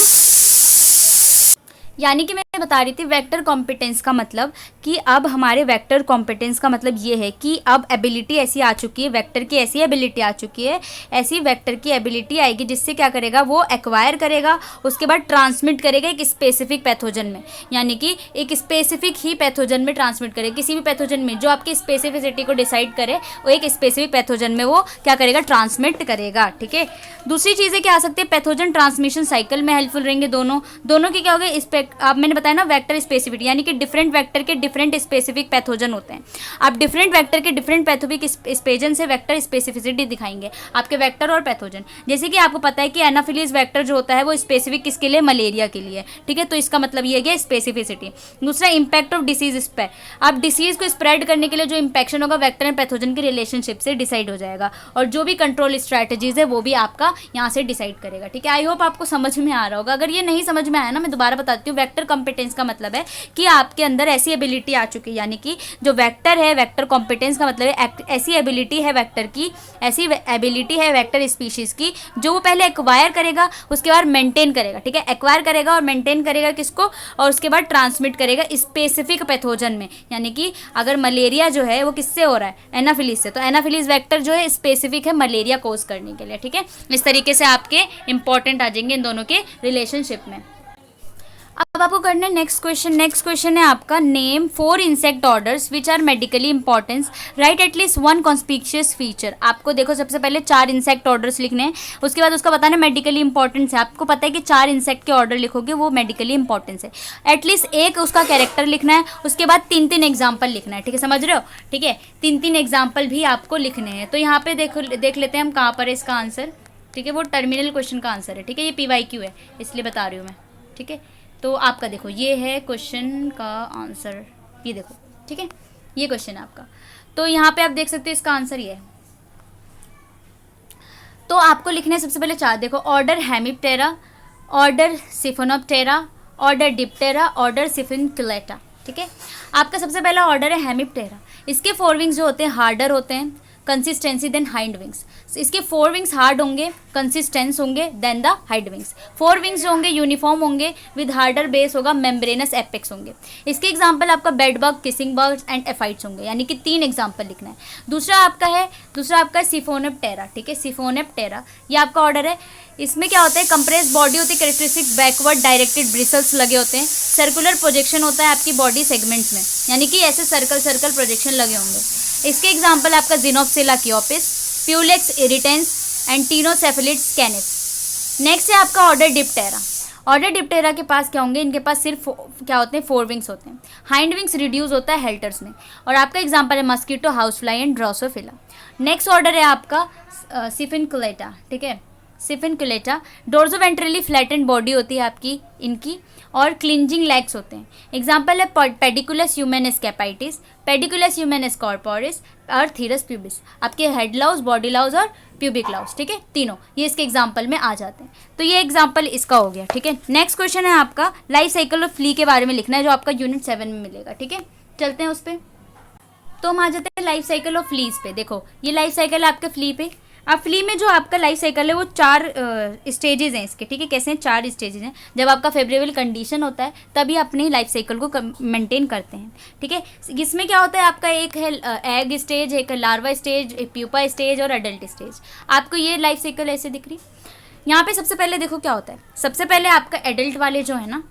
S1: यानी कि मैं बता रही थी वेक्टर कॉम्पिटेंस का मतलब कि अब हमारे वेक्टर कॉम्पिटेंस का मतलब ये है कि अब एबिलिटी ऐसी आ चुकी है, वेक्टर की ऐसी एबिलिटी आ चुकी है, ऐसी वेक्टर की एबिलिटी आएगी जिससे क्या करेगा, वो एक्वायर करेगा, उसके बाद ट्रांसमिट करेगा एक स्पेसिफिक पैथोजन में, यानी कि एक स्पेसिफिक ही पैथोजन में ट्रांसमिट करेगा, किसी भी पैथोजन में जो आपकी स्पेसिफिसिटी को डिसाइड करे वो एक स्पेसिफिक पैथोजन में वो क्या करेगा, ट्रांसमिट करेगा। ठीक है, दूसरी चीज़ें क्या आ सकती है, पैथोजन ट्रांसमिशन साइकिल में हेल्पफुल रहेंगे दोनों की क्या हो गए, आप मैंने बताया ना वेक्टर स्पेसिफिटी, यानी कि डिफरेंट वेक्टर के डिफरेंट स्पेसिफिक पैथोजन होते हैं। आप डिफरेंट वेक्टर के डिफरेंट पैथोजिक स्पेजन से वेक्टर स्पेसिफिसिटी दिखाएंगे आपके वेक्टर और पैथोजन। जैसे कि आपको पता है कि एनाफिलीज वेक्टर जो होता है वो स्पेसिफिक किसके लिए, मलेरिया के लिए। ठीक है, तो इसका मतलब ये गया स्पेसिफिसिटी। दूसरा इंपैक्ट ऑफ डिसीज स्प्रेड, आप डिसीज को स्प्रेड करने के लिए जो इंपैक्शन होगा वेक्टर एंड पैथोजन के रिलेशनशिप से डिसाइड हो जाएगा, और जो भी कंट्रोल स्ट्रैटेजीज है वो भी आपका यहाँ से डिसाइड करेगा। ठीक है, आई होप आपको समझ में आ रहा होगा। अगर ये नहीं समझ में आया ना, मैं दोबारा बताती हूँ, वेक्टर कॉम्पिटेंस का मतलब है कि आपके अंदर ऐसी एबिलिटी आ चुकी है, यानी कि जो वेक्टर है, वेक्टर कॉम्पिटेंस का मतलब है ऐसी एबिलिटी है वेक्टर की, ऐसी एबिलिटी है वेक्टर स्पीशीज की जो वो पहले एक्वायर करेगा, उसके बाद मेंटेन करेगा। ठीक है, एक्वायर करेगा और मेंटेन करेगा किसको, और उसके बाद ट्रांसमिट करेगा स्पेसिफिक पैथोजन में। यानी कि अगर मलेरिया जो है वो किससे हो रहा है, एनाफिलीज से, तो एनाफिलीज वेक्टर जो है स्पेसिफिक है मलेरिया कोज करने के लिए। ठीक है, इस तरीके से आपके इंपॉर्टेंट आ जाएंगे इन दोनों के रिलेशनशिप में। अब आपको करना है नेक्स्ट क्वेश्चन है आपका, name 4 insect orders which are medically importance, right at least 1 conspicuous feature. आपको देखो सबसे पहले 4 इंसेक्ट ऑर्डर्स लिखने हैं, उसके बाद उसका बताना मेडिकली इंपॉर्टेंस है। आपको पता है कि 4 इंसेक्ट के ऑर्डर लिखोगे वो मेडिकली इंपॉर्टेंस है, एटलीस्ट एक उसका कैरेक्टर लिखना है, उसके बाद 3-3 एग्जाम्पल लिखना है। ठीक है, समझ रहे हो। ठीक है, 3-3 एग्जाम्पल भी आपको लिखने हैं। तो यहाँ पे देख लेते हैं हम कहाँ पर है इसका आंसर। ठीक है, वो टर्मिनल क्वेश्चन का आंसर है। ठीक है, ये PYQ है इसलिए बता रही हूँ मैं। ठीक है, तो आपका देखो ये है क्वेश्चन का आंसर, ये देखो। ठीक है, ये क्वेश्चन है आपका, तो यहाँ पे आप देख सकते हैं इसका आंसर ये है। तो आपको लिखना है सबसे पहले 4, देखो, order hemiptera, order siphonaptera, order diptera, order siphunculata. ठीक है, आपका सबसे पहला ऑर्डर है हेमिप्टेरा। इसके 4 विंग्स जो होते हैं हार्डर होते हैं, कंसिस्टेंसी देन हाइंड विंग्स। इसके 4 विंग्स हार्ड होंगे, कंसिस्टेंस होंगे then the hind wings. 4 wings जो होंगे यूनिफॉर्म होंगे, विद हार्डर बेस होगा, मेम्ब्रेनस एपेक्स होंगे। इसके एग्जांपल आपका bed bug, kissing birds and aphids होंगे, यानी कि 3 एग्जांपल लिखना है। दूसरा आपका सिफोनेप्टेरा। ठीक है, सिफोनेप्टेरा ये आपका ऑर्डर है। इसमें क्या होता है, कंप्रेस बॉडी होती है, कैरेक्टरिस्टिक बैकवर्ड डायरेक्टेड ब्रिसल्स लगे होते हैं, सर्कुलर प्रोजेक्शन होता है आपकी बॉडी सेगमेंट्स में, यानी कि ऐसे सर्कल प्रोजेक्शन लगे होंगे। इसके एग्जाम्पल आपका जिनोप्सिला कियोपिस, प्यूलेक्स इरिटेंस एंड टीनोसेफेलिड्स कैनिस। नेक्स्ट है आपका ऑर्डर डिप्टेरा। ऑर्डर डिप्टेरा के पास क्या होंगे, इनके पास सिर्फ क्या होते हैं, 4 विंग्स होते हैं, हाइंड विंग्स रिड्यूस होता है हेल्टर्स में, और आपका एग्जाम्पल है mosquito, house fly and Drosophila. Next order है आपका सिफिनक्लेटा। ठीक है, सिफिनक्लेटा डोर्सोवेंट्रली फ्लैटेंड बॉडी होती है आपकी इनकी, और क्लिंजिंग लेग्स होते हैं। एग्जाम्पल है Pediculus humans capitis, Pediculus humans corporis और थीरस प्यूबिस। आपके हेड लाउस, बॉडी लाउस और प्यूबिक लाउस। ठीक है, तीनों ये इसके एग्जाम्पल में आ जाते हैं। तो ये एग्जाम्पल इसका हो गया। ठीक है, नेक्स्ट क्वेश्चन है आपका लाइफ साइकिल ऑफ फ्ली के बारे में लिखना है, जो आपका यूनिट 7 में मिलेगा। ठीक है, चलते हैं उस पर। तो हम आ जाते हैं लाइफ साइकिल ऑफ फ्लीज पे। देखो ये लाइफ साइकिल है आपके फ्ली पे। अब फ्ली में जो आपका लाइफ साइकिल है वो 4 स्टेजेस हैं इसके। ठीक है, कैसे हैं, 4 स्टेजेस हैं। जब आपका फेवरेबल कंडीशन होता है तभी अपने लाइफ साइकिल को मेंटेन करते हैं। ठीक है, इसमें क्या होता है, आपका एक है एग स्टेज, एक लार्वा स्टेज, एक प्यूपा स्टेज और एडल्ट स्टेज। आपको ये लाइफ साइकिल ऐसे दिख रही। यहाँ पे सबसे पहले देखो क्या होता है, सबसे पहले आपका एडल्ट वाले जो है ना,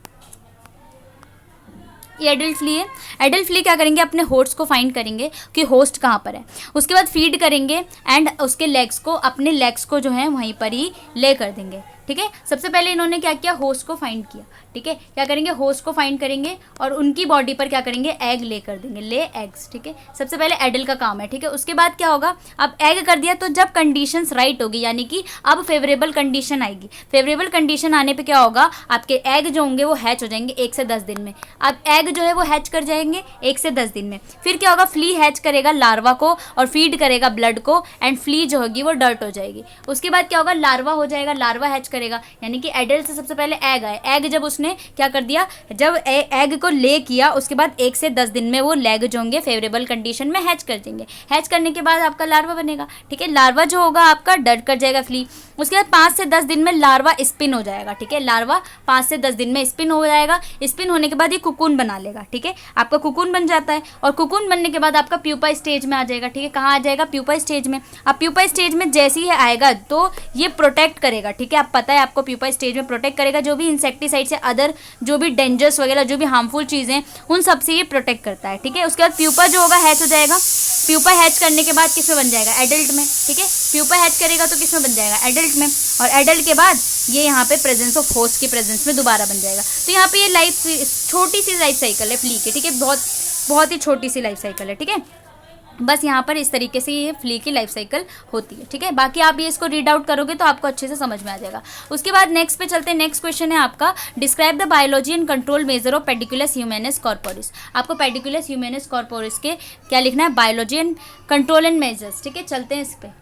S1: ये एडल्ट फ्ली है। एडल्ट फ्ली क्या करेंगे, अपने होस्ट को फाइंड करेंगे कि होस्ट कहाँ पर है, उसके बाद फीड करेंगे एंड उसके लेग्स को, अपने लेग्स को जो है वहीं पर ही ले कर देंगे। ठीक है, सबसे पहले इन्होंने क्या किया, होस्ट को फाइंड किया। ठीक है, क्या करेंगे, होस्ट को फाइंड करेंगे और उनकी बॉडी पर क्या करेंगे, एग ले कर देंगे, ले एग्स। ठीक है, सबसे पहले एडल्ट का काम है। ठीक है, उसके बाद क्या होगा, अब एग कर दिया तो जब कंडीशंस राइट होगी, यानी कि अब फेवरेबल कंडीशन आएगी, फेवरेबल कंडीशन आने पे क्या होगा, आपके एग जो होंगे वो हैच हो जाएंगे 1 से 10 दिन में। अब एग जो है वो हैच कर जाएंगे 1 से 10 दिन में। फिर क्या होगा, फ्ली हैच करेगा लार्वा को और फीड करेगा ब्लड को, एंड फ्ली जो होगी वो डर्ट हो जाएगी। उसके बाद क्या होगा, लार्वा हो जाएगा, लार्वा हैच करेगा, यानी कि एडल्ट से सबसे पहले एग आए, एग जब उसने उसने क्या कर दिया, जब एग को ले किया उसके बाद 1 से 10 दिन में वो लेग जो होंगे फेवरेबल कंडीशन में हैच कर देंगे। हैच करने के बाद आपका लार्वा बनेगा, ठीक है। लार्वा जो होगा आपका डट कर जाएगा फ्ली। उसके बाद 5 से 10 दिन में लार्वा स्पिन हो जाएगा, ठीक है। लार्वा 5 से 10 दिन में स्पिन हो जाएगा। स्पिन होने के बाद ये कुकून बना लेगा, ठीक है। आपका कुकून बन जाता है और कुकून बनने के बाद आपका प्यूपा स्टेज में आ जाएगा, ठीक है। कहाँ आ जाएगा, प्यूपा स्टेज में। अब प्यूपा स्टेज में जैसे ही आएगा तो ये प्रोटेक्ट करेगा, ठीक है। आप पता है आपको प्यूपा स्टेज में प्रोटेक्ट करेगा, जो भी इंसेक्टिसाइड से अदर जो भी डेंजर्स वगैरह जो भी हार्मफुल चीज़ें उन सबसे ये प्रोटेक्ट करता है, ठीक है। उसके बाद प्यूपा जो होगा हैच हो जाएगा। प्यूपा हैच करने के बाद किस में बन जाएगा, एडल्ट में, ठीक है। प्यूपा हैच करेगा तो किस में बन जाएगा, एडल्ट में। और एडल्ट के बाद ये यहाँ पे प्रेजेंस ऑफ होस्ट की प्रेजेंस में दोबारा बन जाएगा। तो यहाँ पे ये लाइफ छोटी सी लाइफ साइकिल है फ्ली की, ठीक है। बहुत ही छोटी सी लाइफ साइकिल है, ठीक है। बस यहाँ पर इस तरीके से ये फ्ली की लाइफ साइकिल होती है, ठीक है। बाकी आप ये इसको रीड आउट करोगे तो आपको अच्छे से समझ में आ जाएगा। उसके बाद नेक्स्ट पे चलते हैं। नेक्स्ट क्वेश्चन है आपका, describe the biology and control measure of pediculus humanus corporis. आपको पेडिकुलस ह्यूमेनस कॉर्पोरिस के क्या लिखना है, biology and control and measures, ठीक है। चलते हैं इस पर।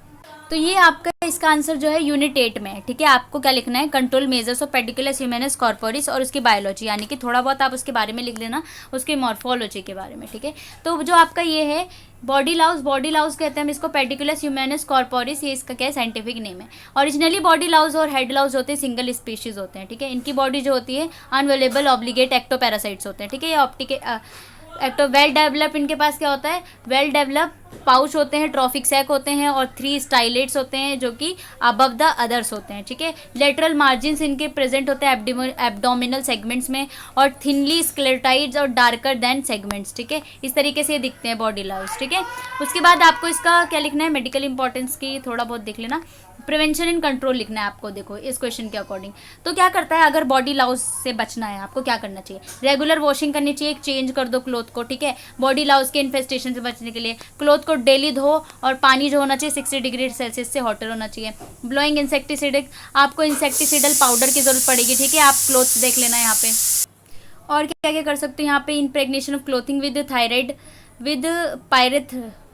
S1: तो ये आपका इसका आंसर जो है यूनिट 8 में है, ठीक है। आपको क्या लिखना है, control measures of pediculus humanus corporis और उसकी बायोलॉजी, यानी कि थोड़ा बहुत आप उसके बारे में लिख लेना, उसकी मॉर्फोलॉजी के बारे में, ठीक है। तो जो आपका ये है बॉडी लाउज कहते हैं हम इसको, पेडिकुलस ह्यूमेनस कॉर्पोरिस, ये इसका क्या है, साइंटिफिक नेम है। ओरिजिनली बॉडी लाउज और हेड लाउज होते हैं सिंगल स्पीशीज होते हैं, ठीक है। इनकी बॉडी जो होती है अनवेलेबल ऑब्लिगेट एक्टोपैरासाइट्स होते हैं, ठीक है। ये ऑप्टिक वेल डेवलप, इनके पास क्या होता है, वेल डेवलप पाउच होते हैं, ट्रॉफिक सैक होते हैं और 3 स्टाइलेट्स होते हैं जो कि अबव द अदर्स होते हैं, ठीक है। लेटरल मार्जिन्स इनके प्रेजेंट होते हैं एब्डोमिनल सेगमेंट्स में और थिनली स्क्लेरोटाइड्स और डार्कर देन सेगमेंट्स, ठीक है। इस तरीके से ये दिखते हैं बॉडी लाउज, ठीक है। उसके बाद आपको इसका क्या लिखना है, मेडिकल इंपॉर्टेंस की थोड़ा बहुत देख लेना। प्रिवेंशन एंड कंट्रोल लिखना है आपको, देखो इस क्वेश्चन के अकॉर्डिंग। तो क्या करता है, अगर बॉडी लाउज से बचना है आपको क्या करना चाहिए, रेगुलर वॉशिंग करनी चाहिए, चेंज कर दो क्लोथ को, ठीक है। बॉडी लाउज के इन्फेस्टेशन से बचने के लिए क्लोथ को डेली धो और पानी जो होना चाहिए 60 डिग्री सेल्सियस से हॉटर होना चाहिए। ब्लोइंग इंसेक्टिसाइड, आपको इंसेक्टिसाइडल पाउडर की जरूरत पड़ेगी, ठीक है। आप क्लोथ देख लेना यहाँ पे। और क्या क्या कर सकते हो यहाँ पे, impregnation of clothing with thyroid with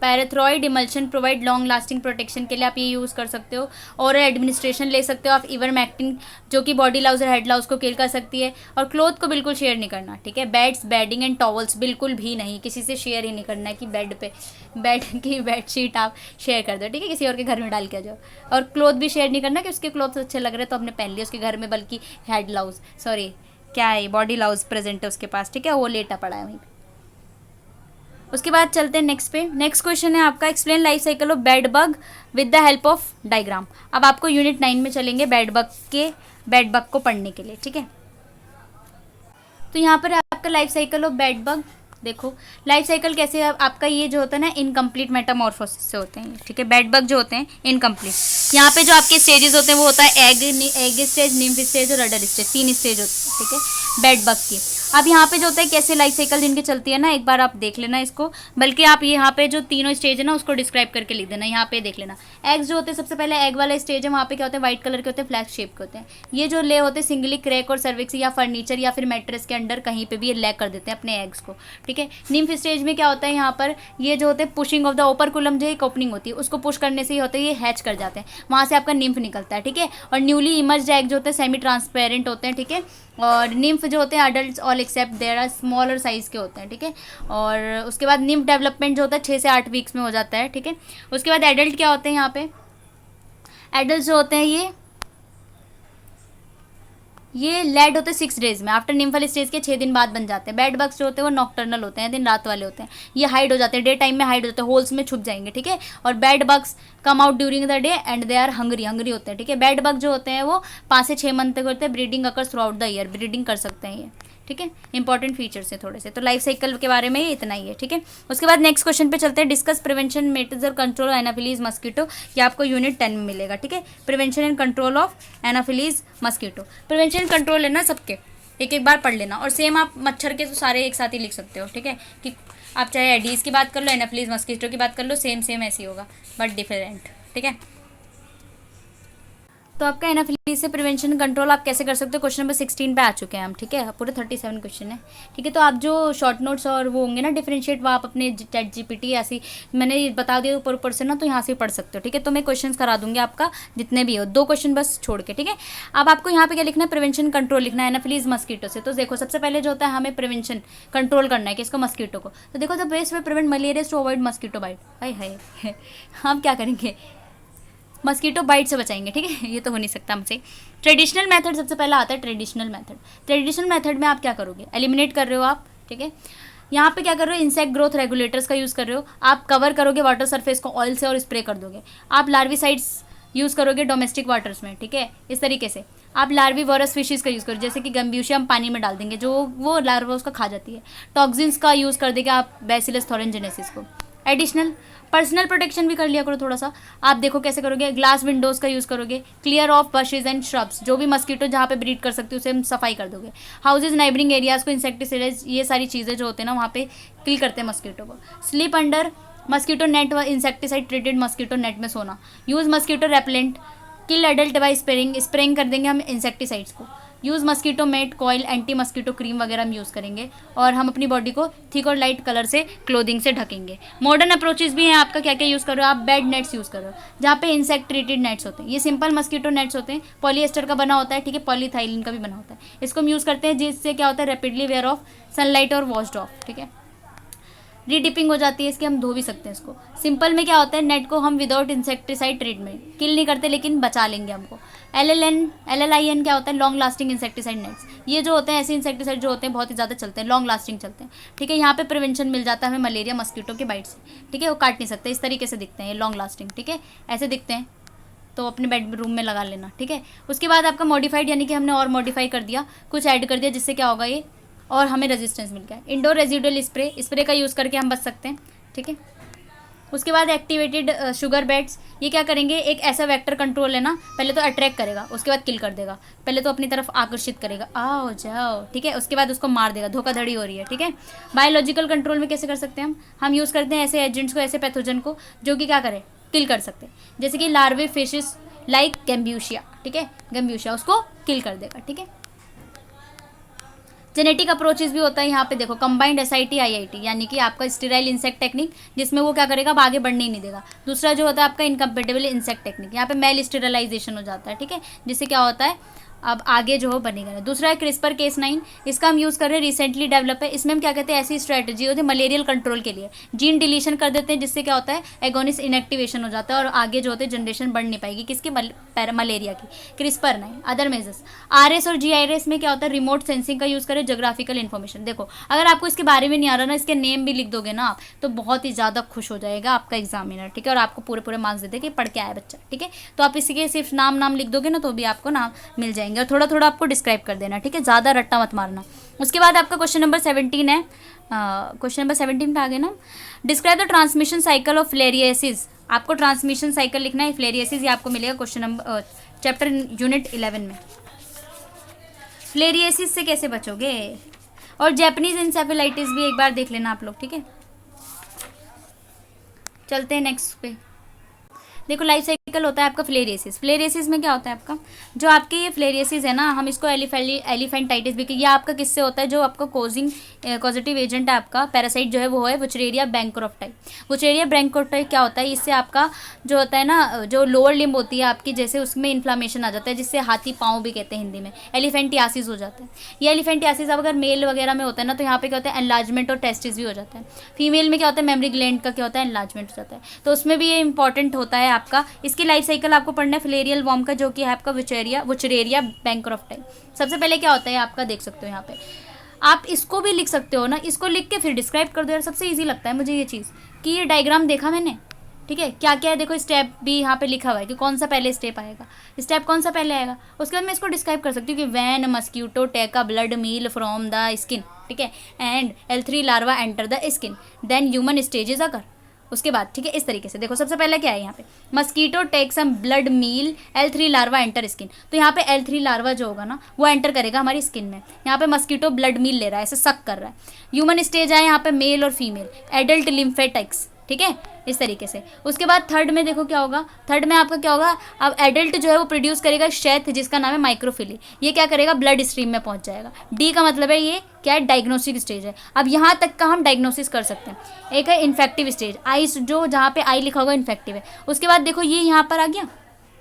S1: pyrethroid emulsion provide long lasting protection के लिए आप ये यूज़ कर सकते हो। और एडमिनिस्ट्रेशन ले सकते हो आप इवरमेक्टिन, जो कि बॉडी लाउज और हेड लाउज को किल कर सकती है। और क्लोथ को बिल्कुल शेयर नहीं करना, ठीक है। बेड्स, बेडिंग एंड टॉवल्स बिल्कुल भी नहीं, किसी से शेयर ही नहीं करना है कि बेड की बेडशीट आप शेयर कर दो, ठीक है, किसी और के घर में डाल के आ जाओ। और क्लोथ भी शेयर नहीं करना कि उसके क्लोथ अच्छे लग रहे हैं तो हमने पहन लिया उसके घर में, बल्कि हेड लाउज सॉरी क्या है, बॉडी लाउज प्रेजेंट है उसके पास, ठीक है, वो लेटा पड़ा है वहीं। उसके बाद चलते हैं नेक्स्ट पे। नेक्स्ट क्वेश्चन है आपका, explain life cycle of bed bug with the help of diagram. अब आपको यूनिट 9 में चलेंगे बेड बग को पढ़ने के लिए, ठीक है। तो यहाँ पर आपका life cycle of bed bug, देखो लाइफ साइकिल कैसे आपका ये जो होता है ना इनकम्प्लीट मेटामॉर्फोसिस से होते हैं, ठीक है। बेड बग जो होते हैं इनकम्प्लीट। यहाँ पे जो आपके स्टेजेस होते हैं वो होता है एग स्टेज, निम्फ स्टेज और अडल्ट स्टेज, 3 स्टेज होते हैं, ठीक है, बेड बग की। अब यहाँ पे जो होता है कैसे लाइफ साइकिल जिनकी चलती है ना, एक बार आप देख लेना इसको, बल्कि आप यहाँ पे जो तीनों स्टेज है ना उसको डिस्क्राइब करके लिख देना। यहाँ पे देख लेना, एग्स जो होते हैं सबसे पहले एग वाला स्टेज है, वहाँ पे क्या होते हैं, व्हाइट कलर के होते हैं, फ्लैग शेप के होते हैं। ये जो ले होते हैं सिंगली क्रैक और सर्विक्स या फर्नीचर या फिर मैट्रेस के अंडर कहीं पे भी ये लैग कर देते हैं अपने एग्स को, ठीक है। निम्फ स्टेज में क्या होता है, यहाँ पर ये जो होते हैं पुशिंग ऑफ द ओपरकुलम, जो एक ओपनिंग होती है उसको पुश करने से ही होता है ये हैच कर जाते हैं, वहाँ से आपका निम्फ निकलता है, ठीक है। और न्यूली इमर्ज्ड एग जो होते हैं सेमी ट्रांसपेरेंट होते हैं, ठीक है। और निम्फ जो होते हैं adult all except there are smaller size के होते हैं, ठीक है। और उसके बाद निम्फ डेवलपमेंट जो होता है 6 से 8 वीक्स में हो जाता है, ठीक है। उसके बाद एडल्ट क्या होते हैं, यहाँ पे एडल्ट जो होते हैं ये लेड होते हैं 6 डेज में, आफ्टर निम्फल स्टेज के 6 दिन बाद बन जाते हैं। बेड बग्स जो होते हैं वो नॉक्टर्नल होते हैं, दिन रात वाले होते हैं, ये हाइड हो जाते हैं, डे टाइम में हाइड हो जाते हैं, होल्स में छुप जाएंगे, ठीक है। और bed bugs come out during the day and they are hungry होते हैं, ठीक है। बेड बग जो होते हैं वो 5 से 6 मंथ तक होते हैं, breeding occurs through out the year, breeding कर सकते हैं ये, ठीक है। इंपॉर्टेंट फीचर्स है थोड़े से, तो लाइफ साइकिल के बारे में ये इतना ही है, ठीक है। उसके बाद नेक्स्ट क्वेश्चन पे चलते हैं, डिस्कस प्रिवेंशन मेथड्स और कंट्रोल एनाफिलीज मस्कीटो, ये आपको यूनिट 10 में मिलेगा, ठीक है। Prevention and control of Anopheles mosquito, prevention and control है ना सबके, एक बार पढ़ लेना। और सेम आप मच्छर के तो सारे एक साथ ही लिख सकते हो, ठीक है, कि आप चाहे एडीज की बात कर लो, एनाफिलीज मस्कीटो की बात कर लो, सेम ऐसे ही होगा बट डिफरेंट, ठीक है। तो आपका एनाफिलीज से प्रिवेंशन कंट्रोल आप कैसे कर सकते हो, क्वेश्चन नंबर 16 पे आ चुके हैं हम, ठीक है। पूरे 37 क्वेश्चन है, ठीक है। तो आप जो शॉर्ट नोट्स और वो होंगे ना डिफरेंशिएट, वो आप अपने चैट जीपीटी ऐसी मैंने बता दिया ऊपर ऊपर से ना, तो यहाँ से पढ़ सकते हो, ठीक है। तो मैं क्वेश्चन करा दूंगी आपका जितने भी हो, 2 क्वेश्चन बस छोड़ के, ठीक है। अब आपको यहाँ पे क्या लिखना है, प्रिवेंशन कंट्रोल लिखना है एनाफिलीज मस्कीटो से। तो देखो सबसे पहले जो होता है हमें प्रिवेंशन कंट्रोल करना है किसको, मस्कीटो को। तो देखो the best way prevent malaria to avoid mosquito bite. हाय हाय हम क्या करेंगे, मस्कीटो बाइट से बचाएंगे, ठीक है। ये तो हो नहीं सकता हमसे। ट्रेडिशनल मेथड सबसे पहला आता है, ट्रेडिशनल मेथड। ट्रेडिशनल मेथड में आप क्या करोगे, एलिमिनेट कर रहे हो आप, ठीक है। यहाँ पे क्या कर रहे हो, इंसेक्ट ग्रोथ रेगुलेटर्स का यूज़ कर रहे हो आप, कवर करोगे वाटर सरफेस को ऑयल से और स्प्रे कर दोगे। आप लार्विसाइड्स यूज़ करोगे डोमेस्टिक वाटर्स में, ठीक है। इस तरीके से आप लार्विवोरस फिशेस का यूज़ करो, जैसे कि गम्ब्यूशिया हम पानी में डाल देंगे, जो वो लार्वा उसका खा जाती है। टॉक्सिन्स का यूज़ कर देंगे आप बैसिलस थोरेनजेनेसिस को। एडिशनल पर्सनल प्रोटेक्शन भी कर लिया करो थोड़ा सा। आप देखो कैसे करोगे, ग्लास विंडोज़ का यूज़ करोगे, क्लियर ऑफ बशेज एंड श्रब्स, जो भी मस्कीटो जहाँ पे ब्रीड कर सकते हो उसे हम सफाई कर दोगे। हाउसेज नाइबरिंग एरियाज़ को इंसेक्टिसाइड्स, ये सारी चीज़ें जो होते हैं ना वहाँ पे किल करते हैं मस्कीटो को। स्लीप अंडर मस्कीटो नेट व इंसेक्टिसाइड ट्रीटेड मस्कीटो नेट में सोना। Use mosquito repellent, kill adult by spraying कर देंगे हम इंसेक्टिसाइड्स को। Use mosquito mat coil, anti mosquito cream वगैरह हम यूज़ करेंगे। और हम अपनी बॉडी को थिक और लाइट कलर से क्लोथिंग से ढकेंगे। मॉडर्न अप्रोचेस भी हैं आपका, क्या क्या यूज़ करो आप, बेड नेट्स यूज़ करो जहाँ पे इंसेक्ट ट्रीटेड नेट्स होते हैं। ये सिंपल मस्कीटो नेट्स होते हैं, पॉलीएस्टर का बना होता है, ठीक है, पॉलीथाइलिन का भी बना होता है। इसको हम यूज़ करते हैं जिससे क्या होता है, रैपिडली वेयर ऑफ सनलाइट और वॉश्ड ऑफ, ठीक है। रीडिपिंग हो जाती है इसकी, हम धो भी सकते हैं इसको। सिंपल में क्या होता है, नेट को हम विदाउट इंसेक्टिसाइड ट्रीटमेंट किल नहीं करते लेकिन बचा लेंगे हमको। LLIN क्या होता है, लॉन्ग लास्टिंग इंसेक्टिसाइड नेट्स। ये जो होते हैं ऐसे इंसेक्टिसाइड जो होते हैं बहुत ही ज़्यादा चलते हैं, लॉन्ग लास्टिंग चलते हैं, ठीक है। यहाँ पे प्रिवेंशन मिल जाता है हमें मलेरिया मस्कीटो के बाइट से, ठीक है। वो काट नहीं सकते, इस तरीके से दिखते हैं ये लॉन्ग लास्टिंग, ठीक है, ऐसे दिखते हैं। तो अपने बेडरूम में लगा लेना, ठीक है। उसके बाद आपका मॉडिफाइड, यानी कि हमने और मॉडिफाई कर दिया, कुछ ऐड कर दिया, जिससे क्या होगा ये और हमें रेजिस्टेंस मिल गया। इंडोर रेजिडुअल स्प्रे का यूज़ करके हम बच सकते हैं, ठीक है। उसके बाद एक्टिवेटेड शुगर बेड्स, ये क्या करेंगे, एक ऐसा वेक्टर कंट्रोल है ना, पहले तो अट्रैक्ट करेगा, उसके बाद किल कर देगा। पहले तो अपनी तरफ आकर्षित करेगा, आओ जाओ, ठीक है, उसके बाद उसको मार देगा, धोखाधड़ी हो रही है, ठीक है। बायोलॉजिकल कंट्रोल में कैसे कर सकते हैं हम यूज़ करते हैं ऐसे एजेंट्स को, ऐसे पैथोजन को जो कि क्या करें, किल कर सकते हैं। जैसे कि लार्वे फिशेस लाइक गम्ब्यूशिया, ठीक है, गम्ब्यूशिया उसको किल कर देगा, ठीक है। जेनेटिक अप्रोचेस भी होता है यहाँ पे, देखो कंबाइंड SIT IIT, यानी कि आपका स्टेराइल इंसेक्ट टेक्निक, जिसमें वो क्या करेगा, अब आगे बढ़ने ही नहीं देगा। दूसरा जो होता है आपका इनकम्पेटेबल इंसेक्ट टेक्निक, यहाँ पे मेल स्टेरलाइजेशन हो जाता है, ठीक है, जिससे क्या होता है अब आगे जो हो बनेगा नहीं। दूसरा है क्रिस्पर Cas9, इसका हम यूज़ कर रहे हैं, रिसेंटली डेवलप है। इसमें हम क्या कहते हैं, ऐसी स्ट्रैटेजी होती है मलेरियल कंट्रोल के लिए, जीन डिलीशन कर देते हैं, जिससे क्या होता है एगोनिस इनएक्टिवेशन हो जाता है और आगे जो होते हैं जनरेशन बढ़ नहीं पाएगी किसकी, मलेरिया की। क्रिस्पर नहीं, अदर मेजर्स। RS और GIS में क्या होता है, रिमोट सेंसिंग का यूज़ करें, जोग्राफिकल इन्फॉर्मेशन। देखो अगर आपको इसके बारे में नहीं आ रहा ना, इसके नेम भी लिख दोगे ना आप, तो बहुत ही ज़्यादा खुश हो जाएगा आपका एग्जामिनर, ठीक है, और आपको पूरे पूरे मार्क्स देते कि पढ़ के आया बच्चा, ठीक है। तो आप इसी के सिर्फ नाम लिख दोगे ना, तो भी आपको नाम मिल जाएंगे, और थोड़ा थोड़ा आपको डिस्क्राइब कर देना, ठीक है, ज़्यादा रट्टा मत मारना। उसके बाद आपका क्वेश्चन नंबर 17 है, क्वेश्चन नंबर 17 पे आ गए ना, describe the transmission cycle of filariasis. आपको ट्रांसमिशन साइकिल लिखना है फ्लेरियसिस, ये आपको मिलेगा क्वेश्चन नंबर चैप्टर यूनिट 11 में। फ्लेरियसिस से कैसे बचोगे, और जैपनीज इंसेफेलाइटिस भी एक बार देख लेना आप लोग, ठीक है। चलते हैं नेक्स्ट पे। देखो लाइफ साइकिल होता है आपका फ्लेरियसिस। फ्लेरियसिस में क्या होता है आपका, जो आपके ये फ्लेरियसिस है ना, हम इसको एलिफेंटाइटिस भी, ये आपका किससे होता है, जो आपका कॉजेटिव एजेंट है आपका पैरासाइट जो है वो है वुचरेरिया बैंक्रोफ्टाई। वुचरेरिया बैंक्रोफ्टाई क्या होता है, इससे आपका जो होता है ना, जो लोअर लिम्ब होती है आपकी, जैसे उसमें इन्फ्लामेशन आ जाता है, जिससे हाथी पाँव भी कहते हैं हिंदी में, एलिफेंटियासिस हो जाता है। ये एलिफेंटियासिस अगर मेल वगैरह में होता है ना, तो यहाँ पे क्या होता है, एनलार्जमेंट और टेस्टिस भी हो जाता है। फीमेल में क्या होता है, मेमरी ग्लैंड का क्या होता है, एनलार्जमेंट हो जाता है, तो उसमें भी ये इंपॉर्टेंट होता है आपका। इसकी लाइफ साइकिल आपको पढ़ना है फ्लेरियल वॉर्म का, जो कि है आपका वुचरेरिया बैंक्रोफ्टाई। सबसे पहले क्या होता है आपका, देख सकते हो यहाँ पे, आप इसको भी लिख सकते हो ना, इसको लिख के फिर डिस्क्राइब कर दो यार, सबसे इजी लगता है मुझे ये चीज़, कि ये डायग्राम देखा मैंने, ठीक है, क्या क्या है देखो, स्टेप भी यहाँ पे लिखा हुआ है कि कौन सा पहले स्टेप आएगा, स्टेप कौन सा पहले आएगा। उसके बाद मैं इसको डिस्क्राइब कर सकती हूँ कि when mosquito take a blood meal from the skin, ठीक है, and L3 larva enter the skin, then human stages occur. उसके बाद ठीक है, इस तरीके से देखो, सबसे पहले क्या है यहाँ पे, mosquito take some blood meal, L3 larva enter skin. तो यहाँ पे L3 लार्वा जो होगा ना, वो एंटर करेगा हमारी स्किन में। यहाँ पे मस्कीटो ब्लड मील ले रहा है, ऐसे सक कर रहा है। ह्यूमन स्टेज आए यहाँ पे, मेल और फीमेल, एडल्ट लिम्फेटिक्स, ठीक है, इस तरीके से। उसके बाद थर्ड में देखो क्या होगा, थर्ड में आपका क्या होगा, अब एडल्ट जो है वो प्रोड्यूस करेगा शैथ, जिसका नाम है माइक्रोफिली। ये क्या करेगा, ब्लड स्ट्रीम में पहुंच जाएगा। डी का मतलब है ये क्या है, डायग्नोस्टिक स्टेज है। अब यहाँ तक का हम डायग्नोसिस कर सकते हैं। एक है इन्फेक्टिव स्टेज, आई जो जहाँ पे आई लिखा होगा इन्फेक्टिव है। उसके बाद देखो ये यहाँ पर आ गया,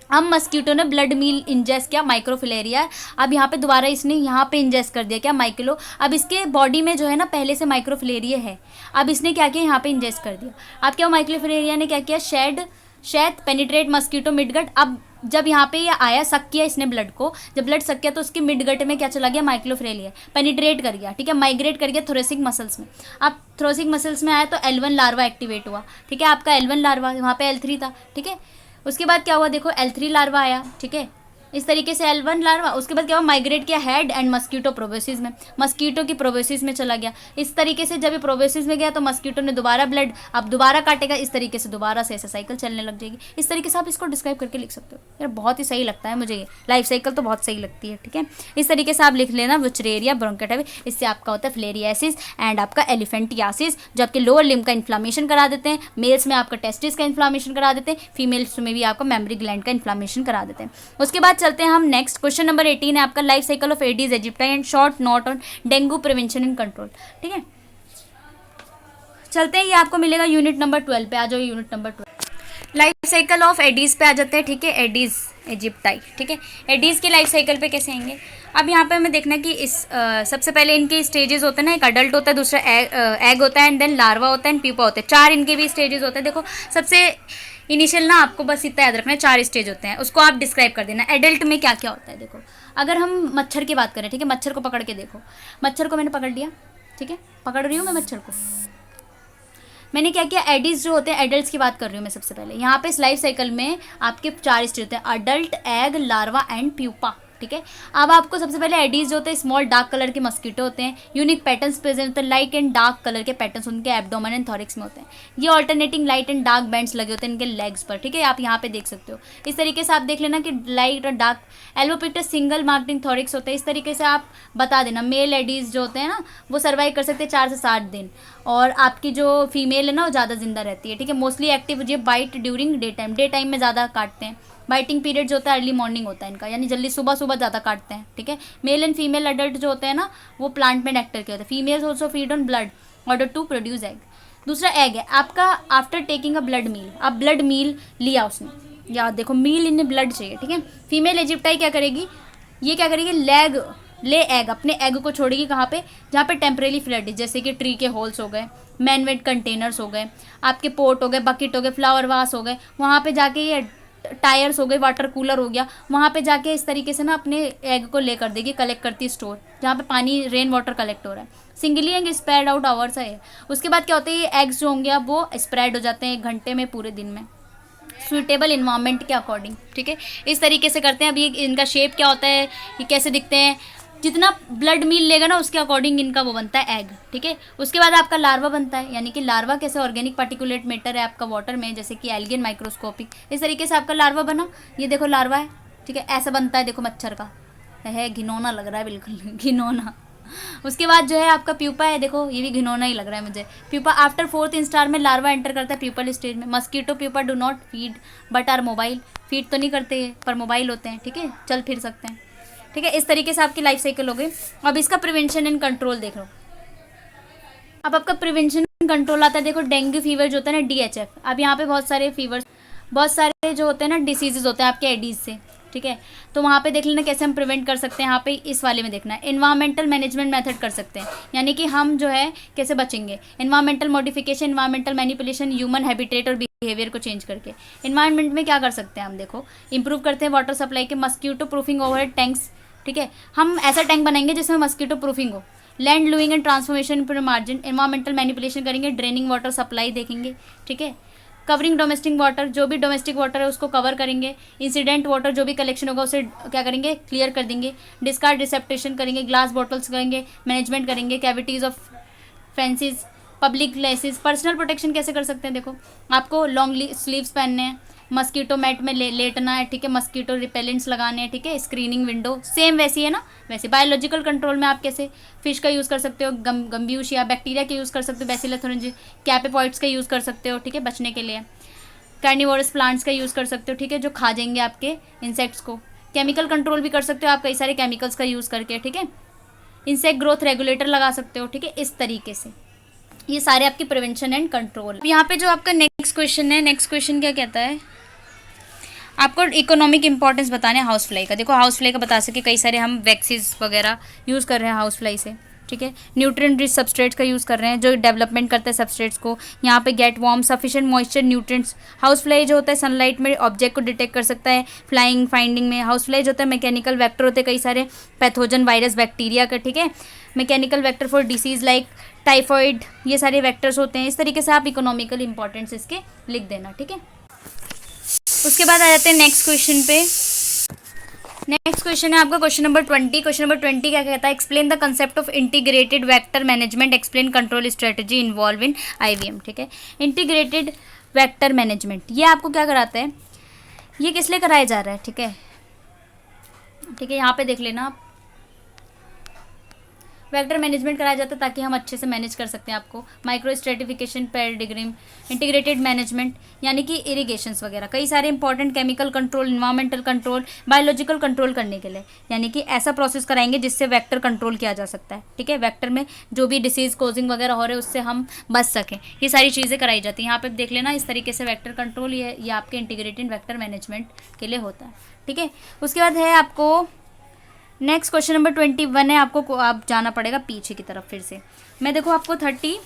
S1: अब मस्कीटो ने ब्लड मील इंजेस्ट किया, माइक्रोफिलेरिया है। अब यहाँ पे दोबारा इसने यहाँ पे इंजेस्ट कर दिया क्या, माइक्रो। अब इसके बॉडी में जो है ना पहले से माइक्रोफिलेरिया है, अब इसने क्या किया, यहाँ पे इंजेस्ट कर दिया। अब क्या माइक्रोफिलेरिया ने क्या किया, शैथ पेनिट्रेट मस्कीटो मिडगट। अब जब यहाँ पे ये आया, सक किया इसने ब्लड को, जब ब्लड सक किया तो उसके मिडगट में क्या चला गया, माइक्रोफिलेरिया पेनिट्रेट कर गया, ठीक है, माइग्रेट कर गया थोरेसिक मसल्स में। अब थोरेसिक मसल्स में आया तो L1 लार्वा एक्टिवेट हुआ, ठीक है, आपका L1 लार्वा, वहाँ पे L3 था, ठीक है। उसके बाद क्या हुआ, देखो L3 लार्वा आया, ठीक है, इस तरीके से L1 लार्वा। उसके बाद क्या हुआ, माइग्रेट किया हेड एंड मस्कीटो प्रोबेसिस में, मस्कीटो की प्रोबेसिस में चला गया। इस तरीके से जब ये प्रोबेसिस में गया तो मस्कीटो ने दोबारा ब्लड, अब दोबारा काटेगा, इस तरीके से दोबारा से ऐसे साइकिल चलने लग जाएगी। इस तरीके से आप इसको डिस्क्राइब करके लिख सकते हो। यार बहुत ही सही लगता है मुझे, ये लाइफ साइकिल तो बहुत सही लगती है, ठीक है। इस तरीके से आप लिख लेना, वुचरेरिया, ब्रोंकाइटिस, इससे आपका होता है फ्लेरियासिस एंड आपका एलिफेंटियासिस, जो आपके लोअर लिम्ब का इन्फ्लामेशन करा देते हैं। मेल्स में आपका टेस्टिस का इन्फ्लामेशन करा देते हैं, फीमेल्स में भी आपका मेमरी ग्लैंड का इन्फ्लामेशन करा देते हैं। उसके बाद चलते हैं हम नेक्स्ट, क्वेश्चन नंबर 18 है आपका, life cycle of Aedes aegypti and short note on dengue prevention and control, ठीक है। चलते हैं, ये आपको मिलेगा यूनिट नंबर 12 पे। आ जाओ unit number 12, life cycle of Aedes पे आ जाते हैं, ठीक है, एडीज एजिप्टाई, ठीक है। एडीज की लाइफ साइकिल पे कैसे आएंगे, अब यहाँ पे हमें देखना कि इस सबसे पहले इनके स्टेजेस होते हैं ना, एक अडल्ट होता है, दूसरा एग होता है, एंड देन लार्वा होता है, एंड प्यूपा होता है। 4 इनके भी स्टेजेस होते हैं। देखो सबसे इनिशियल ना आपको बस इतना याद रखना है, 4 स्टेज होते हैं, उसको आप डिस्क्राइब कर देना। एडल्ट में क्या क्या होता है, देखो अगर हम मच्छर की बात करें, ठीक है, मच्छर को पकड़ के देखो, मच्छर को मैंने पकड़ लिया, ठीक है, पकड़ रही हूँ मैं मच्छर को, मैंने क्या किया, एडीज जो होते हैं, एडल्ट्स की बात कर रही हूँ मैं सबसे पहले। यहाँ पे इस लाइफ साइकिल में आपके 4 स्टेज होते हैं, adult, egg, larva and pupa, ठीक है। अब आपको सबसे पहले एडीज जो होते हैं, स्मॉल डार्क कलर के मस्कीटो होते हैं, यूनिक पैटर्न्स प्रेजेंट होते हैं, लाइट एंड डार्क कलर के पैटर्न्स उनके एब्डोमेन एंड थॉरिक्स में होते हैं। ये alternating light and dark bands लगे होते हैं इनके लेग्स पर, ठीक है, आप यहाँ पे देख सकते हो। इस तरीके से आप देख लेना कि लाइट और dark albopictus single marking thorax होते हैं। इस तरीके से आप बता देना। मेल एडीज जो होते हैं ना वो सर्वाइव कर सकते हैं 4 से 7 दिन, और आपकी जो फीमेल है ना वो ज़्यादा जिंदा रहती है, ठीक है। मोस्टली एक्टिव होती है बाइट ड्यूरिंग डे टाइम में ज़्यादा काटते हैं। बाइटिंग पीरियड जो होता है अर्ली मॉर्निंग होता है इनका, यानी जल्दी सुबह ज़्यादा काटते हैं, ठीक है। मेल एंड फीमेल अडल्ट जो होते हैं ना वो प्लांट में नेक्टर के होते हैं। Females also feed on blood order to produce egg. दूसरा एग है आपका, after taking a blood meal, अब ब्लड मील लिया उसने, या देखो मील इन्हें ब्लड चाहिए, ठीक है। फीमेल एजिप्टाई क्या करेगी, ये क्या करेगी, ले एग, अपने एग को छोड़ेगी कहाँ पे, जहाँ पे टेम्परेरी फ्लड, जैसे कि ट्री के होल्स हो गए, मैनमेड कंटेनर्स हो गए, आपके पोट हो गए, बकेट हो गए, फ्लावर वास हो गए, वहाँ पे जाके ये टायर्स हो गए, वाटर कूलर हो गया, वहाँ पे जाके इस तरीके से ना अपने एग को ले कर देगी, कलेक्ट करती स्टोर, जहाँ पे पानी रेन वाटर कलेक्ट हो रहा है। Singly egg spread out hours है। उसके बाद क्या होता है, ये एग्स जो होंगे अब वो स्प्रेड हो जाते हैं 1 घंटे में, पूरे दिन में, सूटेबल इन्वायरमेंट के अकॉर्डिंग, ठीक है। इस तरीके से करते हैं। अब ये इनका शेप क्या होता है, ये कैसे दिखते हैं, जितना ब्लड मील लेगा ना उसके अकॉर्डिंग इनका वो बनता है एग, ठीक है। उसके बाद आपका लार्वा बनता है, यानी कि लार्वा कैसे, ऑर्गेनिक पार्टिकुलेट मैटर है आपका वाटर में, जैसे कि एल्गिन माइक्रोस्कोपिक, इस तरीके से आपका लार्वा बना। ये देखो लार्वा है, ठीक है, ऐसा बनता है, देखो मच्छर का है, घिनौना लग रहा है, बिल्कुल घिनौना। उसके बाद जो है आपका प्यूपा है, देखो ये भी घिनौना ही लग रहा है मुझे। प्यूपा आफ्टर 4th इंस्टार में लार्वा एंटर करता है प्यूपल स्टेज में। Mosquito pupa do not feed but are mobile, feed तो नहीं करते पर मोबाइल होते हैं, ठीक है, चल फिर सकते हैं, ठीक है। इस तरीके से आपकी लाइफ साइकिल हो गई। अब इसका प्रिवेंशन एंड कंट्रोल देख लो। अब आपका प्रिवेंशन एंड कंट्रोल आता है, देखो डेंगू फीवर जो होता है ना, DHF। अब यहाँ पे बहुत सारे फीवर्स, बहुत सारे जो होते हैं ना डिसीजेज होते हैं आपके एडीज से, ठीक है। तो वहाँ पे देख लेना कैसे हम प्रिवेंट कर सकते हैं। यहाँ पे इस वाले में देखना है, इन्वायरमेंटल मैनेजमेंट मेथड कर सकते हैं, यानी कि हम जो है कैसे बचेंगे। Environmental modification, environmental manipulation, human habitat और बिहेवियर को चेंज करके। इन्वायरमेंट में क्या कर सकते हैं हम, देखो इंप्रूव करते हैं वाटर सप्लाई के, मस्कीटो प्रूफिंग ओवरहेड टैंक्स, ठीक है, हम ऐसा टैंक बनाएंगे जिसमें मस्कीटो प्रूफिंग हो। लैंड लूइंग एंड ट्रांसफॉर्मेशन पर मार्जिन, इन्वायरमेंटल मैनिपुलेशन करेंगे, ड्रेनिंग वाटर सप्लाई देखेंगे, ठीक है। कवरिंग डोमेस्टिक वाटर, जो भी डोमेस्टिक वाटर है उसको कवर करेंगे। इंसिडेंट वाटर जो भी कलेक्शन होगा उसे क्या करेंगे, क्लियर कर देंगे। डिस्कार्ड रिसेप्टेशन करेंगे, ग्लास बॉटल्स करेंगे, मैनेजमेंट करेंगे, cavities of fancies, public places. Personal protection कैसे कर सकते हैं, देखो आपको लॉन्ग स्लीव्स पहनने हैं, मस्कीटो मैट में लेटना है, ठीक है, मस्कीटो रिपेलेंट्स लगाने हैं, ठीक है, स्क्रीनिंग विंडो सेम वैसी है ना, वैसे। बायोलॉजिकल कंट्रोल में आप कैसे फिश का यूज़ कर सकते हो, गम्ब्यूश या बैक्टीरिया का यूज़ कर सकते हो, बैसिलस थोरेंजिस, कैपेपॉइड्स का यूज़ कर सकते हो, ठीक है, बचने के लिए। कार्निवोरस प्लांट्स का यूज़ कर सकते हो, ठीक है, जो खा जाएंगे आपके इंसेक्ट्स को। केमिकल कंट्रोल भी कर सकते हो आप कई सारे केमिकल्स का यूज़ करके, ठीक है। इंसेक्ट ग्रोथ रेगुलेटर लगा सकते हो, ठीक है, इस तरीके से। ये सारे आपकी प्रिवेंशन एंड कंट्रोल। यहाँ पे जो आपका नेक्स्ट क्वेश्चन है, नेक्स्ट क्वेश्चन क्या कहता है, आपको इकोनॉमिक इंपॉर्टेंस बताने हाउस फ्लाई का। देखो हाउस फ्लाई का बता सके, कई सारे हम वैक्सीज वगैरह यूज़ कर रहे हैं हाउस फ्लाई से, ठीक है। न्यूट्रिएंट रिच सबस्ट्रेट्स का यूज़ कर रहे हैं जो डेवलपमेंट करते हैं सबस्ट्रेट्स को। यहाँ पे get warm, sufficient moisture, nutrients. House fly जो होता है सनलाइट में ऑब्जेक्ट को डिटेक्ट कर सकता है, फ्लाइंग फाइंडिंग में। हाउस फ्लाई जो होता है मैकेनिकल वेक्टर होते हैं कई सारे, पैथोजन, वायरस, बैक्टीरिया का, ठीक है। Mechanical vector for disease like typhoid, ये सारे वेक्टर्स होते हैं। इस तरीके से आप इकोनॉमिकल इंपॉर्टेंस इसके लिख देना, ठीक है। उसके बाद आ जाते हैं नेक्स्ट क्वेश्चन पे। नेक्स्ट क्वेश्चन है आपका क्वेश्चन नंबर 20। क्वेश्चन नंबर 20 क्या कहता है, explain the concept of integrated vector management, explain control strategy involve in IVM, ठीक है। इंटीग्रेटेड वेक्टर मैनेजमेंट ये आपको क्या कराता है, ये किस लिए कराया जा रहा है, ठीक है, ठीक है। यहाँ पे देख लेना आप, वेक्टर मैनेजमेंट कराया जाता है ताकि हम अच्छे से मैनेज कर सकते हैं आपको। माइक्रो स्ट्रेटिफिकेशन, पैराडिग्राम, इंटीग्रेटेड मैनेजमेंट यानी कि इरिगेशंस वगैरह, कई सारे important chemical control, environmental control, biological control करने के लिए, यानी कि ऐसा प्रोसेस कराएंगे जिससे वेक्टर कंट्रोल किया जा सकता है, ठीक है। वेक्टर में जो भी डिसीज कोजिंग वगैरह हो रहे हैं उससे हम बच सकें, ये सारी चीज़ें कराई जाती हैं। यहाँ पर देख लेना इस तरीके से वेक्टर कंट्रोल ये आपके इंटीग्रेटेड वेक्टर मैनेजमेंट के लिए होता है, ठीक है। उसके बाद है आपको नेक्स्ट क्वेश्चन नंबर 21 है। आपको आप जाना पड़ेगा पीछे की तरफ फिर से। मैं देखो आपको 32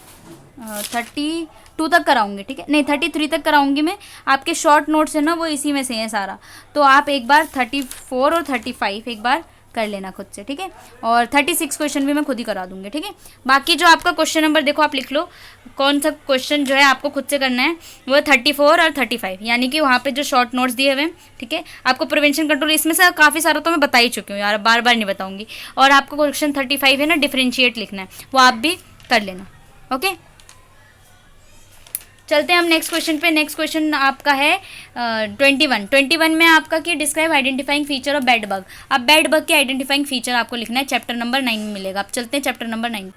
S1: तक कराऊंगी, ठीक है, नहीं 33 तक कराऊंगी मैं। आपके शॉर्ट नोट्स है ना वो इसी में से है सारा, तो आप एक बार 34 और 35 एक बार कर लेना खुद से, ठीक है। और 36 क्वेश्चन भी मैं खुद ही करा दूंगी, ठीक है। बाकी जो आपका क्वेश्चन नंबर देखो आप लिख लो कौन सा क्वेश्चन जो है आपको खुद से करना है, वो 34 और 35, यानी कि वहाँ पे जो शॉर्ट नोट्स दिए हुए हैं, ठीक है। आपको प्रिवेंशन कंट्रोल इसमें से काफ़ी सारा तो मैं बता ही चुकी हूँ यार, बार बार नहीं बताऊँगी। और आपको क्वेश्चन 35 है ना डिफरेंशिएट लिखना है, वो आप भी कर लेना, ओके। चलते हैं हम नेक्स्ट क्वेश्चन पे। नेक्स्ट क्वेश्चन आपका है 21 में आपका कि describe identifying feature of bed bug. अब बेड बग के आइडेंटिफाइंग फीचर आपको लिखना है, चैप्टर नंबर 9 में मिलेगा। आप चलते हैं चैप्टर नंबर 9।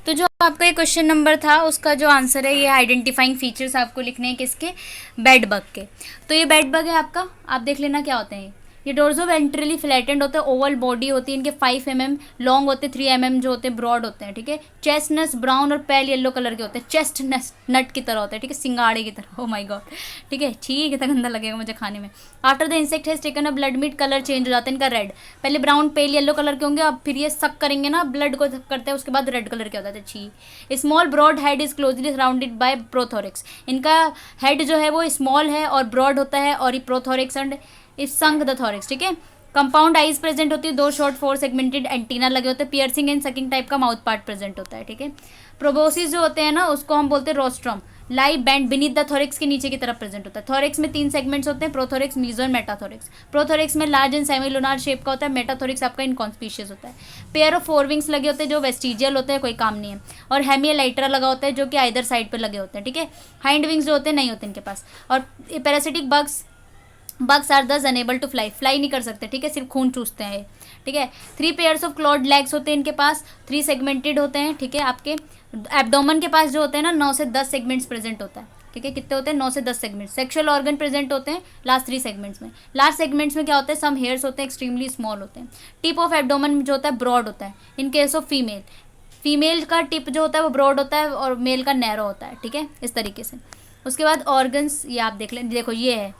S1: तो जो आपका ये क्वेश्चन नंबर था उसका जो आंसर है ये आइडेंटिफाइंग फीचर्स आपको लिखने हैं किसके, बेड बग के। तो ये बेड बग है आपका, आप देख लेना क्या होते हैं। ये डोर्सो वेंट्रली फ्लैटेंड होते हैं, ओवल बॉडी होती है इनके, 5 mm लॉन्ग होते हैं, 3 mm जो होते हैं ब्रॉड होते हैं, ठीक है। चेस्टनट्स ब्राउन और पेल येलो कलर के होते हैं, चेस्ट नट की तरह होते हैं, ठीक है, सिंगाड़े की तरह। ओ माय गॉड, ठीक है, ठीक है, गंदा लगेगा मुझे खाने में। After the insect has taken a blood meal colour change हो जाता है इनका रेड, पहले ब्राउन पेल येलो कलर के होंगे, अब फिर ये सक करेंगे ना ब्लड को करते हैं उसके बाद रेड कलर के होता है। छी small broad head is closely surrounded by prothorax, इनका हेड जो है वो स्मॉल है और ब्रॉड होता है, और ये prothorax and if sunk the thorax, ठीक है। कंपाउंड आइज प्रेजेंट होती है, 2 शॉर्ट 4 सेगमेंटेड एंटीना लगे होते हैं, पियर्सिंग एंड सकिंग टाइप का माउथ पार्ट प्रेजेंट होता है, ठीक है। प्रोबोसिस जो होते हैं ना उसको हम बोलते हैं rostrum, lie band beneath the thorax के नीचे की तरफ प्रेजेंट होता है। थोरिक्स में 3 सेगमेंट्स होते हैं, प्रोथोरिक्स, मीजो और मेटाथोरिक्स। प्रोथोरिक्स में लार्ज एंड सेमिलुनार शेप का होता है, मेटाथोरिक्स आपका इनकॉन्स्पिशियस होता है। पेयर ऑफ 4 विंग्स लगे होते हैं जो वेस्टिजियल होते हैं, कोई काम नहीं है, और हेमिएलाइट्रा लगा होता है जो कि आइदर साइड पर लगे होते हैं, ठीक है। हाइंड विंग्स जो होते हैं नहीं होते इनके पास। और पैरासिटिक बग्स आर दस अनेबल टू फ्लाई नहीं कर सकते, ठीक है, सिर्फ खून चूसते हैं, ठीक है। 3 पेयर्स ऑफ क्लॉड लेग्स होते हैं इनके पास, 3 सेगमेंटेड होते हैं, ठीक है। आपके एब्डोमेन के पास जो होते हैं ना 9 से 10 सेगमेंट्स प्रेजेंट होता है, ठीक है। कितने होते हैं, 9 से 10 सेगमेंट्स। सेक्सुअल ऑर्गन प्रेजेंट होते हैं लास्ट 3 सेगमेंट्स में। लास्ट सेगमेंट्स में क्या होता है, सम हेयर्स होते हैं, एक्सट्रीमली स्मॉल होते हैं। टिप ऑफ एब्डोमेन जो होता है ब्रॉड होता है इन केस ऑफ फीमेल का टिप जो होता है वो ब्रॉड होता है और मेल का नैरो होता है, ठीक है, इस तरीके से। उसके बाद ऑर्गन्स ये आप देख लें, देखो ये है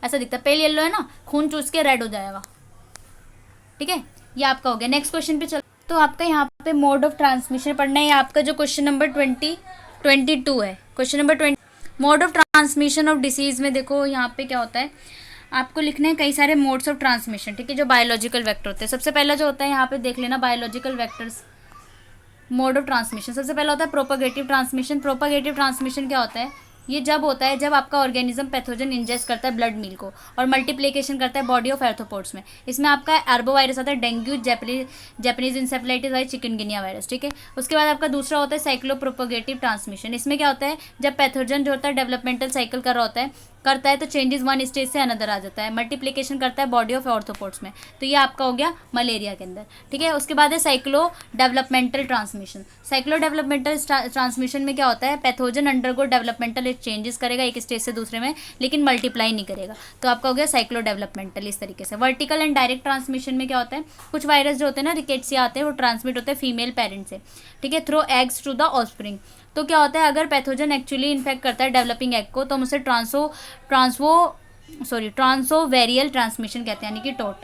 S1: ऐसा दिखता है, पेल येलो है ना, खून चूस के रेड हो जाएगा, ठीक है। ये आपका हो गया। नेक्स्ट क्वेश्चन पे चल, तो आपका यहाँ पे मोड ऑफ ट्रांसमिशन पढ़ना है। आपका जो क्वेश्चन नंबर 22 है, question number 20 mode of transmission of disease में देखो यहाँ पे क्या होता है, आपको लिखने हैं कई सारे मोड्स ऑफ ट्रांसमिशन, ठीक है, जो बायोलॉजिकल वेक्टर होते हैं। सबसे पहला जो होता है यहाँ पे देख लेना, biological vectors mode of transmission. सबसे पहला होता है प्रोपागेटिव ट्रांसमिशन। प्रोपागेटिव ट्रांसमिशन क्या होता है, ये जब होता है जब आपका ऑर्गेनिज्म पैथोजन इंजेस्ट करता है ब्लड मील को और मल्टीप्लिकेशन करता है बॉडी ऑफ आर्थ्रोपोड्स में। इसमें आपका आर्बो वायरस आता है, dengue, Japanese encephalitis virus, chikungunya virus, ठीक है। उसके बाद आपका दूसरा होता है साइक्लोप्रोपोगेटिव ट्रांसमिशन। इसमें क्या होता है, जब पैथोजन जो होता है डेवलपमेंटल साइकिल कर रहा होता है करता है तो चेंजेस वन स्टेज से अनदर आ जाता है, मल्टीप्लिकेशन करता है बॉडी ऑफ आर्थ्रोपोड्स में। तो ये आपका हो गया मलेरिया के अंदर, ठीक है। उसके बाद है cyclo developmental transmission. Cyclo developmental transmission में क्या होता है, पैथोजन अंडरगो डेवलपमेंटल चेंजेस करेगा एक स्टेज से दूसरे में, लेकिन मल्टीप्लाई नहीं करेगा। तो आपका हो गया साइक्लो डेवलपमेंटल। इस तरीके से वर्टिकल एंड डायरेक्ट ट्रांसमिशन में क्या होता है, कुछ वायरस जो होते हैं ना रिकेट्सिया आते हैं, वो ट्रांसमिट होते हैं फीमेल पेरेंट से, ठीक है, through eggs to the offspring. तो क्या होता है, अगर पैथोजन एक्चुअली इन्फेक्ट करता है डेवलपिंग एग को तो हम उसे ट्रांसोवेरियल ट्रांसमिशन कहते हैं, यानी कि टोट,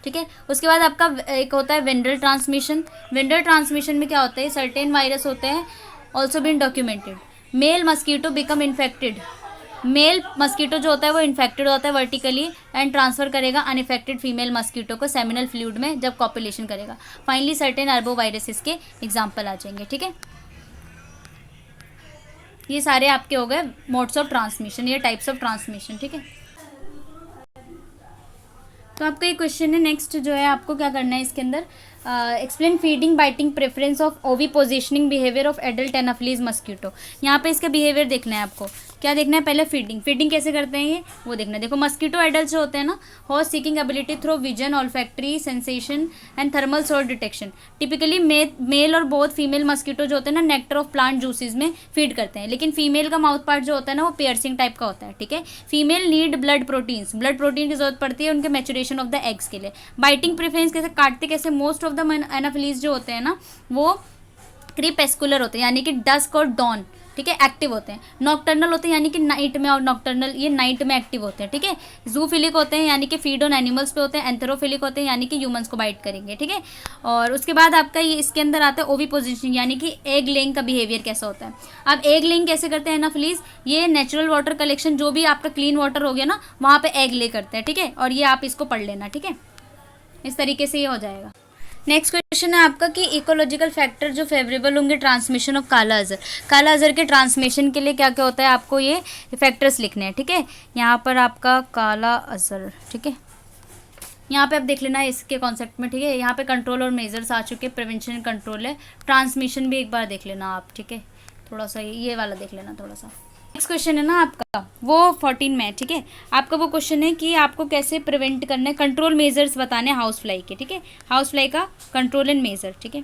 S1: ठीक है। उसके बाद आपका एक होता है विंडल ट्रांसमिशन। विंडल ट्रांसमिशन में क्या होता है, सर्टेन वायरस होते हैं also been documented. Male mosquito become infected, male mosquito जो होता है वो इन्फेक्टेड होता है वर्टिकली एंड ट्रांसफर करेगा अनइफेक्टेड फीमेल मस्कीटो को सेमिनल फ्लूइड में जब कॉपुलेशन करेगा। फाइनली सर्टेन आर्बो वायरसेस के एग्जाम्पल आ जाएंगे, ठीक है। ये सारे आपके हो गए मोड्स ऑफ ट्रांसमिशन, ये टाइप्स ऑफ ट्रांसमिशन, ठीक है। तो आपका ये क्वेश्चन है नेक्स्ट जो है, आपको क्या करना है इसके अंदर, explain feeding biting preference of ovipositioning behaviour of adult anopheles mosquito. यहाँ पे इसका बिहेवियर देखना है आपको। क्या देखना है, पहले फीडिंग कैसे करते हैं ये वो देखना है। देखो मस्कीटो एडल्ट जो होते हैं ना, host seeking ability through vision, olfactory sensation and thermal source detection. Typically male और बोथ फीमेल मस्कीटो जो होते हैं ना नेक्टर ऑफ प्लांट जूसेस में फीड करते हैं, लेकिन फीमेल का माउथ पार्ट जो होता है ना वो पियर्सिंग टाइप का होता है, ठीक है। फीमेल नीड ब्लड प्रोटीन की जरूरत पड़ती है उनके मैचुरेशन ऑफ द एग्स के लिए। बाइटिंग प्रेफरेंस कैसे, काटते कैसे, मोस्ट ऑफ द एनाफिलीज जो होते हैं ना वो क्रीपेस्कुलर होते हैं, यानी कि डस्क और डॉन, ठीक है, एक्टिव होते हैं। नॉक्टर्नल होते हैं यानी कि नाइट में, और नॉक्टर्नल ये नाइट में एक्टिव होते हैं, ठीक है। जूफिलिक होते हैं यानी कि फीड ऑन एनिमल्स पे होते हैं। एंथेरोफिलिक होते हैं यानी कि ह्यूमंस को बाइट करेंगे, ठीक है। और उसके बाद आपका ये इसके अंदर आता है ओवी पोजिशनिंग, यानी कि एग लेइंग का बिहेवियर कैसा होता है। अब एग लेइंग कैसे करते हैं एनाफिलीज, ये नेचुरल वाटर कलेक्शन, जो भी आपका क्लीन वाटर हो गया ना वहाँ पे एग ले करते हैं, ठीक है। और ये आप इसको पढ़ लेना, ठीक है, इस तरीके से ये हो जाएगा। नेक्स्ट क्वेश्चन है आपका कि इकोलॉजिकल फैक्टर जो फेवरेबल होंगे ट्रांसमिशन ऑफ काला अजहर। काला अजहर के ट्रांसमिशन के लिए क्या क्या होता है, आपको ये फैक्टर्स लिखने हैं, ठीक है। यहाँ पर आपका काला अजहर, ठीक है, यहाँ पे आप देख लेना इसके कॉन्सेप्ट में, ठीक है। यहाँ पे कंट्रोल और मेजर्स आ चुके, प्रिवेंशन कंट्रोल है, ट्रांसमिशन भी एक बार देख लेना आप, ठीक है। थोड़ा सा ये वाला देख लेना थोड़ा सा। नेक्स्ट क्वेश्चन है ना आपका वो 14 में, ठीक है। आपका वो क्वेश्चन है कि आपको कैसे प्रिवेंट करना है, कंट्रोल मेजर्स बताने हाउस फ्लाई के, ठीक है। हाउस फ्लाई का कंट्रोल एंड मेजर, ठीक है।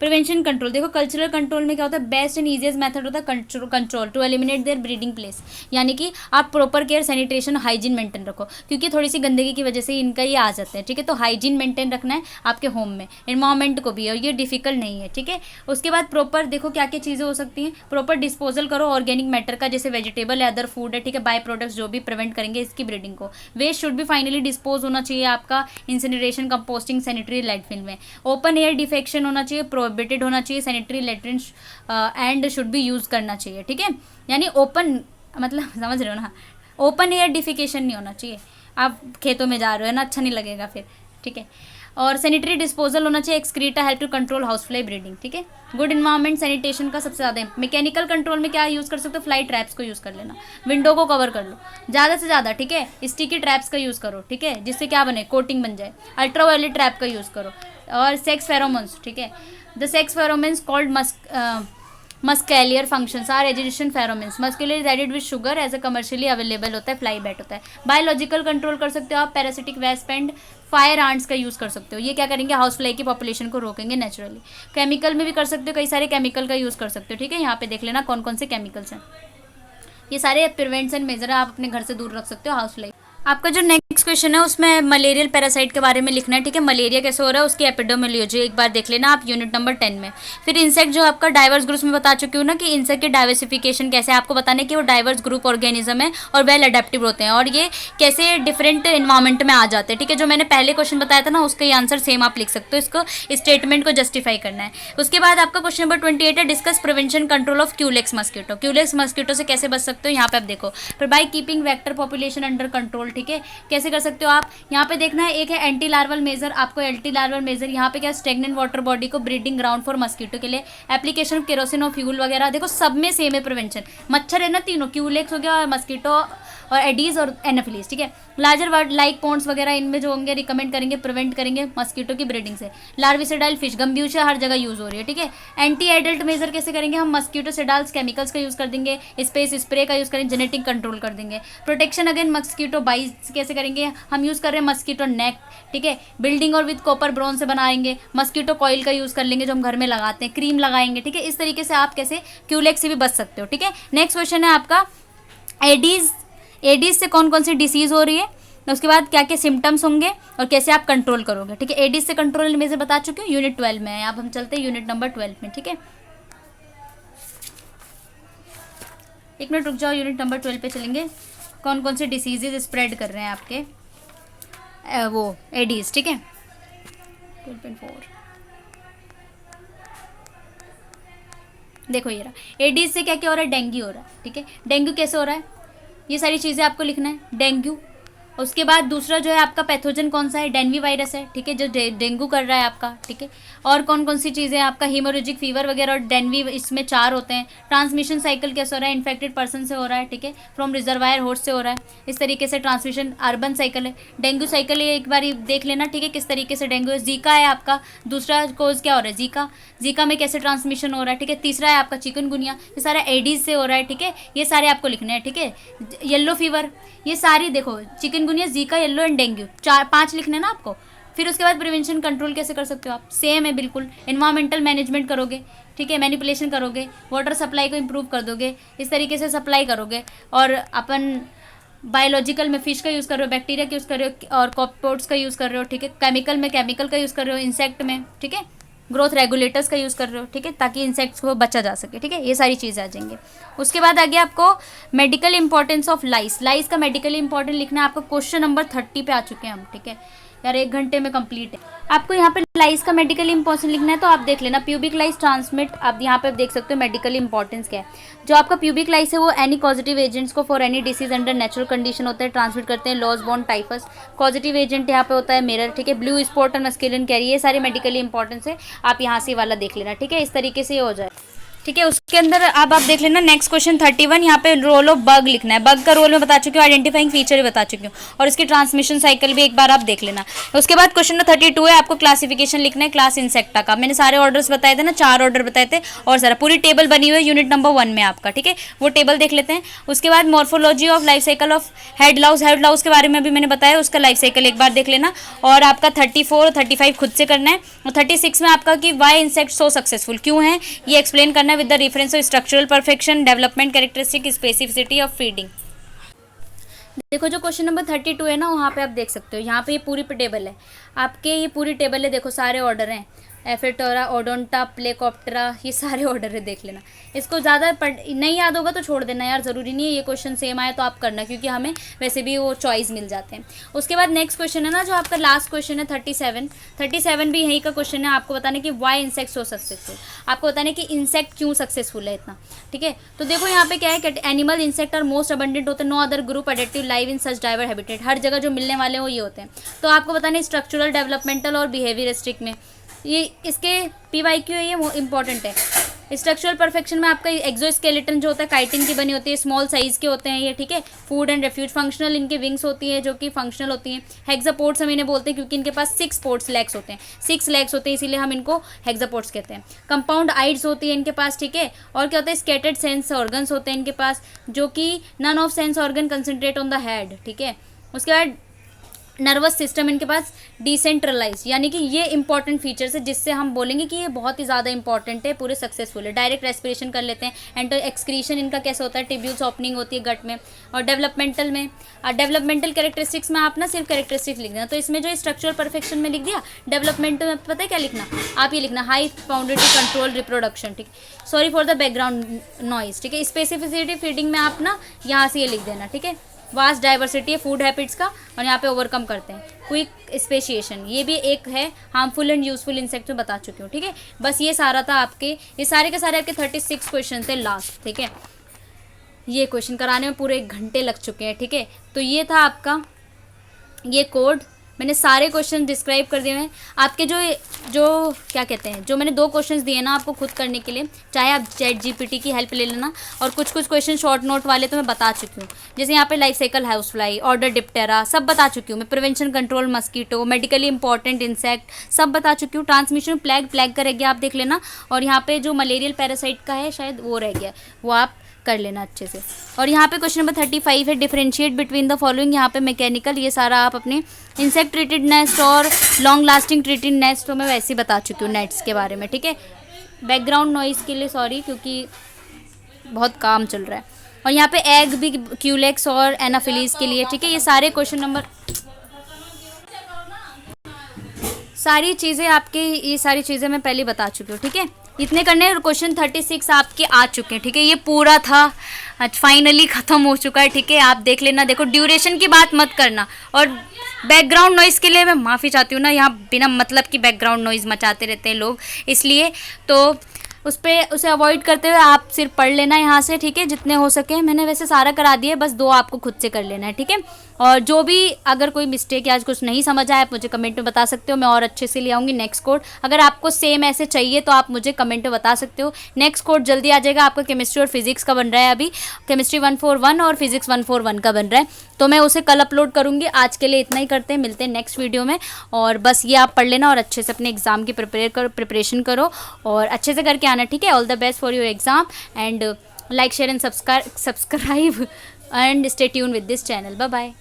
S1: प्रिवेंशन कंट्रोल, देखो कल्चरल कंट्रोल में क्या होता है, बेस्ट एंड ईजिएस्ट मेथड होता है control to eliminate their breeding place, यानी कि आप proper care, sanitation, hygiene maintain रखो, क्योंकि थोड़ी सी गंदगी की वजह से इनका ये आ जाते हैं, ठीक है। तो हाइजीन मेंटेन रखना है आपके होम में, इन्वायरमेंट को भी, और ये डिफिकल्ट नहीं है, ठीक है। उसके बाद प्रॉपर देखो क्या क्या चीज़ें हो सकती हैं, प्रॉपर डिस्पोजल करो ऑर्गेनिक मैटर का, जैसे वेजिटेबल या अदर फूड है, ठीक है, बाय प्रोडक्ट्स जो भी प्रिवेंट करेंगे इसकी ब्रीडिंग को। वेस्ट शुड भी फाइनली डिस्पोज होना चाहिए आपका इंसिनरेशन, कंपोस्टिंग, सैनिटरी लैंडफिल में। ओपन एयर डिफेक्शन होना चाहिए, प्रोहिबिटेड होना चाहिए, sanitary latrine and should be use करना चाहिए, ठीक है। यानी ओपन, मतलब समझ रहे हो ना, ओपन एयर डिफिकेशन नहीं होना चाहिए। आप खेतों में जा रहे हो ना, अच्छा नहीं लगेगा फिर, ठीक है। और सैनिटरी डिस्पोजल होना चाहिए, excreta help to control house fly breeding, ठीक है। गुड इन्वायरमेंट सैनिटेशन का सबसे ज़्यादा। मैकेनिकल कंट्रोल में क्या यूज़ कर सकते हो, फ्लाई ट्रैप्स को यूज़ कर लेना, विंडो को कवर कर लो ज़्यादा से ज़्यादा, ठीक है। स्टिकी ट्रैप्स का यूज़ करो, ठीक है, जिससे क्या बने, कोटिंग बन जाए। अल्ट्रावायलेट ट्रैप का यूज़ करो, और सेक्स फेरोमोन्स, ठीक है। The sex pheromones called muscalure functions are agitation pheromones. Muscalure is added with sugar as a commercially available होता है, फ्लाई बैट होता है। बायोलॉजिकल कंट्रोल कर सकते हो आप, parasitic wasp and fire ants का यूज़ कर सकते हो। ये क्या करेंगे, हाउस फ्लाई की पॉपुलेशन को रोकेंगे नेचुरली। केमिकल में भी कर सकते हो, कई सारे केमिकल का यूज़ कर सकते हो, ठीक है। यहाँ पे देख लेना कौन कौन से केमिकल्स हैं। ये सारे प्रिवेंशन मेजर आप अपने घर से दूर रख सकते हो हाउस फ्लाई। आपका जो नेक्स्ट क्वेश्चन है उसमें मलेरियल पैरासाइट के बारे में लिखना है, ठीक है। मलेरिया कैसे हो रहा है उसकी एपिडेमियोलॉजी एक बार देख लेना आप, यूनिट नंबर 10 में। फिर इंसेक्ट जो आपका डाइवर्स ग्रुप्स में बता चुकी हूँ ना कि इंसेक्ट की डाइवर्सिफिकेशन कैसे, आपको बताने कि वो डाइवर्स ग्रुप ऑर्गेनिज्म है और वेल अडेप्टिव होते हैं, और ये कैसे डिफरेंट इन्वायरमेंट में आ जाते हैं, ठीक है। जो मैंने पहले क्वेश्चन बताया था ना उसका ये आंसर सेम आप लिख सकते हो, इसको स्टेटमेंट को जस्टिफाई करना है। उसके बाद आपका क्वेश्चन नंबर 28 है, discuss prevention control of Culex mosquito. Culex mosquito से कैसे बच सकते हो, यहाँ पे आप देखो, by keeping vector population under control, control, ठीक है। कैसे कर सकते हो आप, यहाँ पे देखना है, एक है एंटी लार्वल मेजर, आपको एंटी लार्वल मेजर यहाँ पे क्या, स्टेगनेंट वाटर बॉडी को ब्रीडिंग ग्राउंड फॉर मस्कीटो के लिए, एप्लीकेशन ऑफ केरोसिन और फ्यूल वगैरह, देखो सब में सेम है प्रिवेंशन, मच्छर है ना तीनों, क्यूलेक्स हो गया और मस्कीटो और एडीज और एनाफिलीज, ठीक है। लार्जर वर्ड लाइक पॉन्ड्स वगैरह इनमें जो होंगे रिकमेंड करेंगे, प्रिवेंट करेंगे मस्कीटो की ब्रीडिंग से। लार्विसिडाइल फिश, गम्ब्यूशा हर जगह यूज़ हो रही है, ठीक है। एंटी एडल्ट मेजर कैसे करेंगे हम, मस्कीटो सेडाल्स केमिकल्स का यूज़ कर देंगे, स्पेस स्प्रे का यूज़ करेंगे, जेनेटिक कंट्रोल कर देंगे। प्रोटेक्शन अगेन मस्कीटो बाइट्स कैसे करेंगे हम, यूज़ कर रहे हैं मस्कीटो नेट, ठीक है। बिल्डिंग और विद कॉपर ब्रॉन्ज से बनाएंगे, मस्कीटो कॉइल का यूज़ कर लेंगे जो हम घर में लगाते हैं, क्रीम लगाएंगे, ठीक है। इस तरीके से आप कैसे क्यूलेक्स से भी बच सकते हो, ठीक है। नेक्स्ट क्वेश्चन है आपका, एडीज से कौन कौन सी डिसीज़ हो रही है, उसके बाद क्या क्या सिम्टम्स होंगे और कैसे आप कंट्रोल करोगे, ठीक है। एडीज से कंट्रोल में से बता चुके हूँ, यूनिट 12 में है। अब हम चलते हैं यूनिट नंबर 12 में, ठीक है। एक मिनट रुक जाओ, यूनिट नंबर 12 पे चलेंगे। कौन कौन से डिसीजेज स्प्रेड कर रहे हैं आपके वो एडीज, ठीक है। 12.4 देखो ये रहा, एडीज से क्या क्या हो रहा है, डेंगू हो रहा है, ठीक है। डेंगू कैसे हो रहा है, ये सारी चीज़ें आपको लिखना है, डेंगू। उसके बाद दूसरा जो है आपका पैथोजन कौन सा है, डेंगू वायरस है, ठीक है, जो डेंगू कर रहा है आपका, ठीक है। और कौन कौन सी चीज़ें आपका, हीमोरेजिक फीवर वगैरह और डेंगू, इसमें 4 होते हैं। ट्रांसमिशन साइकिल कैसे हो रहा है, इन्फेक्टेड पर्सन से हो रहा है, ठीक है, फ्रॉम रिजर्वायर होस्ट से हो रहा है, इस तरीके से ट्रांसमिशन। अर्बन साइकिल है, डेंगू साइकिल ये एक बार देख लेना, ठीक है, किस तरीके से डेंगू है। जीका है आपका, दूसरा कोज क्या हो रहा है, जीका में कैसे ट्रांसमिशन हो रहा है, ठीक है। तीसरा है आपका चिकनगुनिया, ये सारा एडीज से हो रहा है, ठीक है। ये सारे आपको लिखने हैं, ठीक है। येलो फीवर, ये सारी देखो, chikungunya, Zika, yellow and dengue, 4-5 लिखने ना आपको। फिर उसके बाद प्रिवेंशन कंट्रोल कैसे कर सकते हो आप, सेम है बिल्कुल। एनवायरमेंटल मैनेजमेंट करोगे, ठीक है, मैनिपुलेशन करोगे, वाटर सप्लाई को इम्प्रूव कर दोगे, इस तरीके से सप्लाई करोगे। और अपन बायोलॉजिकल में फिश का यूज़ कर रहे हो, बैक्टीरिया का यूज़ कर रहे हो और कॉपपोर्ट्स का यूज़ कर रहे हो, ठीक है। केमिकल में केमिकल का यूज़ कर रहे हो, इंसेक्ट में, ठीक है, ग्रोथ रेगुलेटर्स का यूज़ कर रहे हो, ठीक है, ताकि इंसेक्ट्स को बचा जा सके, ठीक है। ये सारी चीज़ें आ जाएंगी। उसके बाद आगे आपको मेडिकल इंपॉर्टेंस ऑफ लाइस का मेडिकल इंपॉर्टेंट लिखना है आपका। क्वेश्चन नंबर 30 पे आ चुके हैं हम, ठीक है यार, 1 घंटे में कंप्लीट है। आपको यहाँ पे लाइस का मेडिकल इंपॉर्टेंस लिखना है, तो आप देख लेना, प्यूबिक लाइस ट्रांसमिट, आप यहाँ पे देख सकते हो मेडिकल इंपॉर्टेंस क्या है। जो आपका प्यूबिक लाइस है वो एनी पॉजिटिव एजेंट्स को for any disease under natural condition होता है ट्रांसमिट करते हैं। Loss born typhus, positive agent यहाँ पे होता है मिरर, ठीक है। ब्लू स्पॉट और मस्कुलिन कैरी, ये सारे मेडिकली इंपॉर्टेंस है, आप यहाँ से वाला देख लेना, ठीक है। इस तरीके से हो जाए, ठीक है। उसके अंदर अब आप देख लेना नेक्स्ट क्वेश्चन 31, यहाँ पे रोल ऑफ बग लिखना है। बग का रोल मैं बता चुकी हूँ, आइडेंटिफाइंग फीचर भी बता चुकी हूँ, और इसकी ट्रांसमिशन साइकिल भी एक बार आप देख लेना। उसके बाद क्वेश्चन नंबर 32 है, आपको क्लासिफिकेशन लिखना है क्लास इंसेक्टा का। मैंने सारे ऑर्डर्स बताए थे ना, 4 ऑर्डर बताए थे, और सारा पूरी टेबल बनी हुई है यूनिट नंबर 1 में आपका, ठीक है, वो टेबल देख लेते हैं। उसके बाद morphology of life cycle of head Laue's के बारे में भी मैंने बताया, उसका लाइफ साइकिल एक बार देख लेना। और आपका 34 और 35 खुद से करना है, और 36 में आपका कि वाई इंसेक्ट सो सक्सेसफुल क्यों है, ये एक्सप्लेन करना है with the reference of structural perfection, development characteristic, specificity of feeding. देखो जो क्वेश्चन नंबर 32 है ना, वहाँ पे आप देख सकते हो, यहाँ पे ये पूरी टेबल है आपके, ये पूरी टेबल है, देखो सारे ऑर्डर हैं, एफेटोरा, ओडोंटा, प्लेकोप्टेरा, ये सारे ऑर्डर है, देख लेना। इसको ज़्यादा नहीं याद होगा तो छोड़ देना यार, ज़रूरी नहीं है ये क्वेश्चन सेम आए तो आप करना, क्योंकि हमें वैसे भी वो चॉइस मिल जाते हैं। उसके बाद नेक्स्ट क्वेश्चन है ना, जो आपका लास्ट क्वेश्चन है 37 भी यही का क्वेश्चन है, आपको बताने कि वाई इंसेक्ट सो सक्सेसफुल, आपको बताने कि इंसेक्ट क्यों सक्सेसफुल है इतना, ठीक है। तो देखो यहाँ पे क्या है कि animal insect are most abundant होते हैं, no other group adaptive live in such diverse habitat, हर जगह जो मिलने वाले हैं वो ये होते हैं। तो आपको बताने स्ट्रक्चरल, डेवलपमेंटल और बिहेवियरिस्टिक में ये इसके PYQ है, ये वो इंपॉर्टेंट है। स्ट्रक्चरल परफेक्शन में आपका एक्सोस्केलेटन जो होता है काइटिन की बनी होती है, स्मॉल साइज के होते हैं ये, ठीक है। फूड एंड रेफ्यूज, फंक्शनल इनके विंग्स होती है जो कि फंक्शनल होती हैं। हेक्सापोड्स हम इन्हें बोलते हैं क्योंकि इनके पास 6 पोर्ट्स लेग्स होते हैं, 6 लेग्स होते हैं, इसीलिए हम इनको हेक्सापोड्स कहते हैं। कंपाउंड आइड्स होती है इनके पास, ठीक है। और क्या होता है, स्कैटर्ड सेंस ऑर्गन्स होते हैं इनके पास, जो कि none of sense organ concentrate on the head, ठीक है। उसके बाद नर्वस सिस्टम इनके पास डिसेंट्रलाइज, यानी कि ये इंपॉर्टेंट फीचर्स है जिससे हम बोलेंगे कि ये बहुत ही ज़्यादा इंपॉर्टेंट है, पूरे सक्सेसफुल है। डायरेक्ट रेस्पिरेशन कर लेते हैं, एंड एक्सक्रीशन इनका कैसे होता है, ट्यूब्यूल्स ओपनिंग होती है गट में। और डेवलपमेंटल में, डेवलपमेंटल कैरेक्टरिस्टिक्स में आप ना सिर्फ कैरेक्टरिस्टिक्स लिख देना, तो इसमें जो स्ट्रक्चरल परफेक्शन में लिख दिया, डेवलपमेंटल में पता है क्या लिखना, आप ये लिखना हाई बाउंडेड कंट्रोल रिप्रोडक्शन, ठीक, sorry for the background noise, ठीक है। स्पेसिफिसिटी फीडिंग में आप ना यहाँ से ये लिख देना, ठीक है। वास्ट डाइवर्सिटी है फूड हैबिट्स का, और यहाँ पे ओवरकम करते हैं। क्विक स्पेशिएशन, ये भी एक है, हार्मफुल एंड यूजफुल इंसेक्ट में बता चुकी हूँ, ठीक है। बस ये सारा था आपके, ये सारे के सारे आपके 36 क्वेश्चन थे लास्ट, ठीक है। ये क्वेश्चन कराने में पूरे 1 घंटे लग चुके हैं, ठीक है। तो ये था आपका ये कोड मैंने सारे क्वेश्चन डिस्क्राइब कर दिए हैं। आपके जो जो क्या कहते हैं, जो मैंने 2 क्वेश्चंस दिए ना आपको खुद करने के लिए, चाहे आप ChatGPT की हेल्प ले लेना, और कुछ कुछ क्वेश्चन शॉर्ट नोट वाले तो मैं बता चुकी हूँ। जैसे यहाँ पे life cycle house fly, order Diptera, सब बता चुकी हूँ मैं। Prevention control mosquito, medically important insect, सब बता चुकी हूँ। ट्रांसमिशन प्लेग का रह गया, आप देख लेना। और यहाँ पे जो मलेरियल पैरासाइट का है शायद वो रह गया, वो आप कर लेना अच्छे से। और यहाँ पे क्वेश्चन नंबर 35 है, डिफरेंशिएट बिटवीन द फॉलोइंग। यहाँ पे मैकेनिकल, ये सारा आप अपने इंसेक्ट ट्रीटेड नेस्ट और लॉन्ग लास्टिंग ट्रीटेड नेस्ट तो मैं वैसे ही बता चुकी हूँ नेट्स के बारे में, ठीक है। बैकग्राउंड नॉइज़ के लिए सॉरी, क्योंकि बहुत काम चल रहा है। और यहाँ पे एग भी क्यूलेक्स और एनाफिलीज के लिए, ठीक है। ये सारे क्वेश्चन नंबर, सारी चीज़ें आपके, ये सारी चीज़ें मैं पहले बता चुकी हूँ, ठीक है। इतने करने, क्वेश्चन 36 आपके आ चुके हैं, ठीक है। ये पूरा था, आज फाइनली ख़त्म हो चुका है, ठीक है। आप देख लेना। देखो ड्यूरेशन की बात मत करना, और बैकग्राउंड नॉइज़ के लिए मैं माफ़ी चाहती हूँ ना, यहाँ बिना मतलब की बैकग्राउंड नॉइज़ मचाते रहते हैं लोग, इसलिए तो उसे अवॉइड करते हुए आप सिर्फ पढ़ लेना यहाँ से, ठीक है, जितने हो सके। मैंने वैसे सारा करा दिया, बस 2 आपको खुद से कर लेना है, ठीक है। और जो भी अगर कोई मिस्टेक या आज कुछ नहीं समझ आया, आप मुझे कमेंट में बता सकते हो, मैं और अच्छे से ले आऊँगी नेक्स्ट कोड। अगर आपको सेम ऐसे चाहिए तो आप मुझे कमेंट में बता सकते हो। नेक्स्ट कोड जल्दी आ जाएगा आपका, केमिस्ट्री और फिजिक्स का बन रहा है अभी, केमिस्ट्री 141 और फिजिक्स 141 का बन रहा है, तो मैं उसे कल अपलोड करूँगी। आज के लिए इतना ही करते हैं, मिलते हैं नेक्स्ट वीडियो में। और बस ये आप पढ़ लेना और अच्छे से अपने एग्ज़ाम की प्रिपरेशन करो और अच्छे से करके आना, ठीक है। All the best for your exam, and like share and subscribe and stay tune with this channel. Bye bye.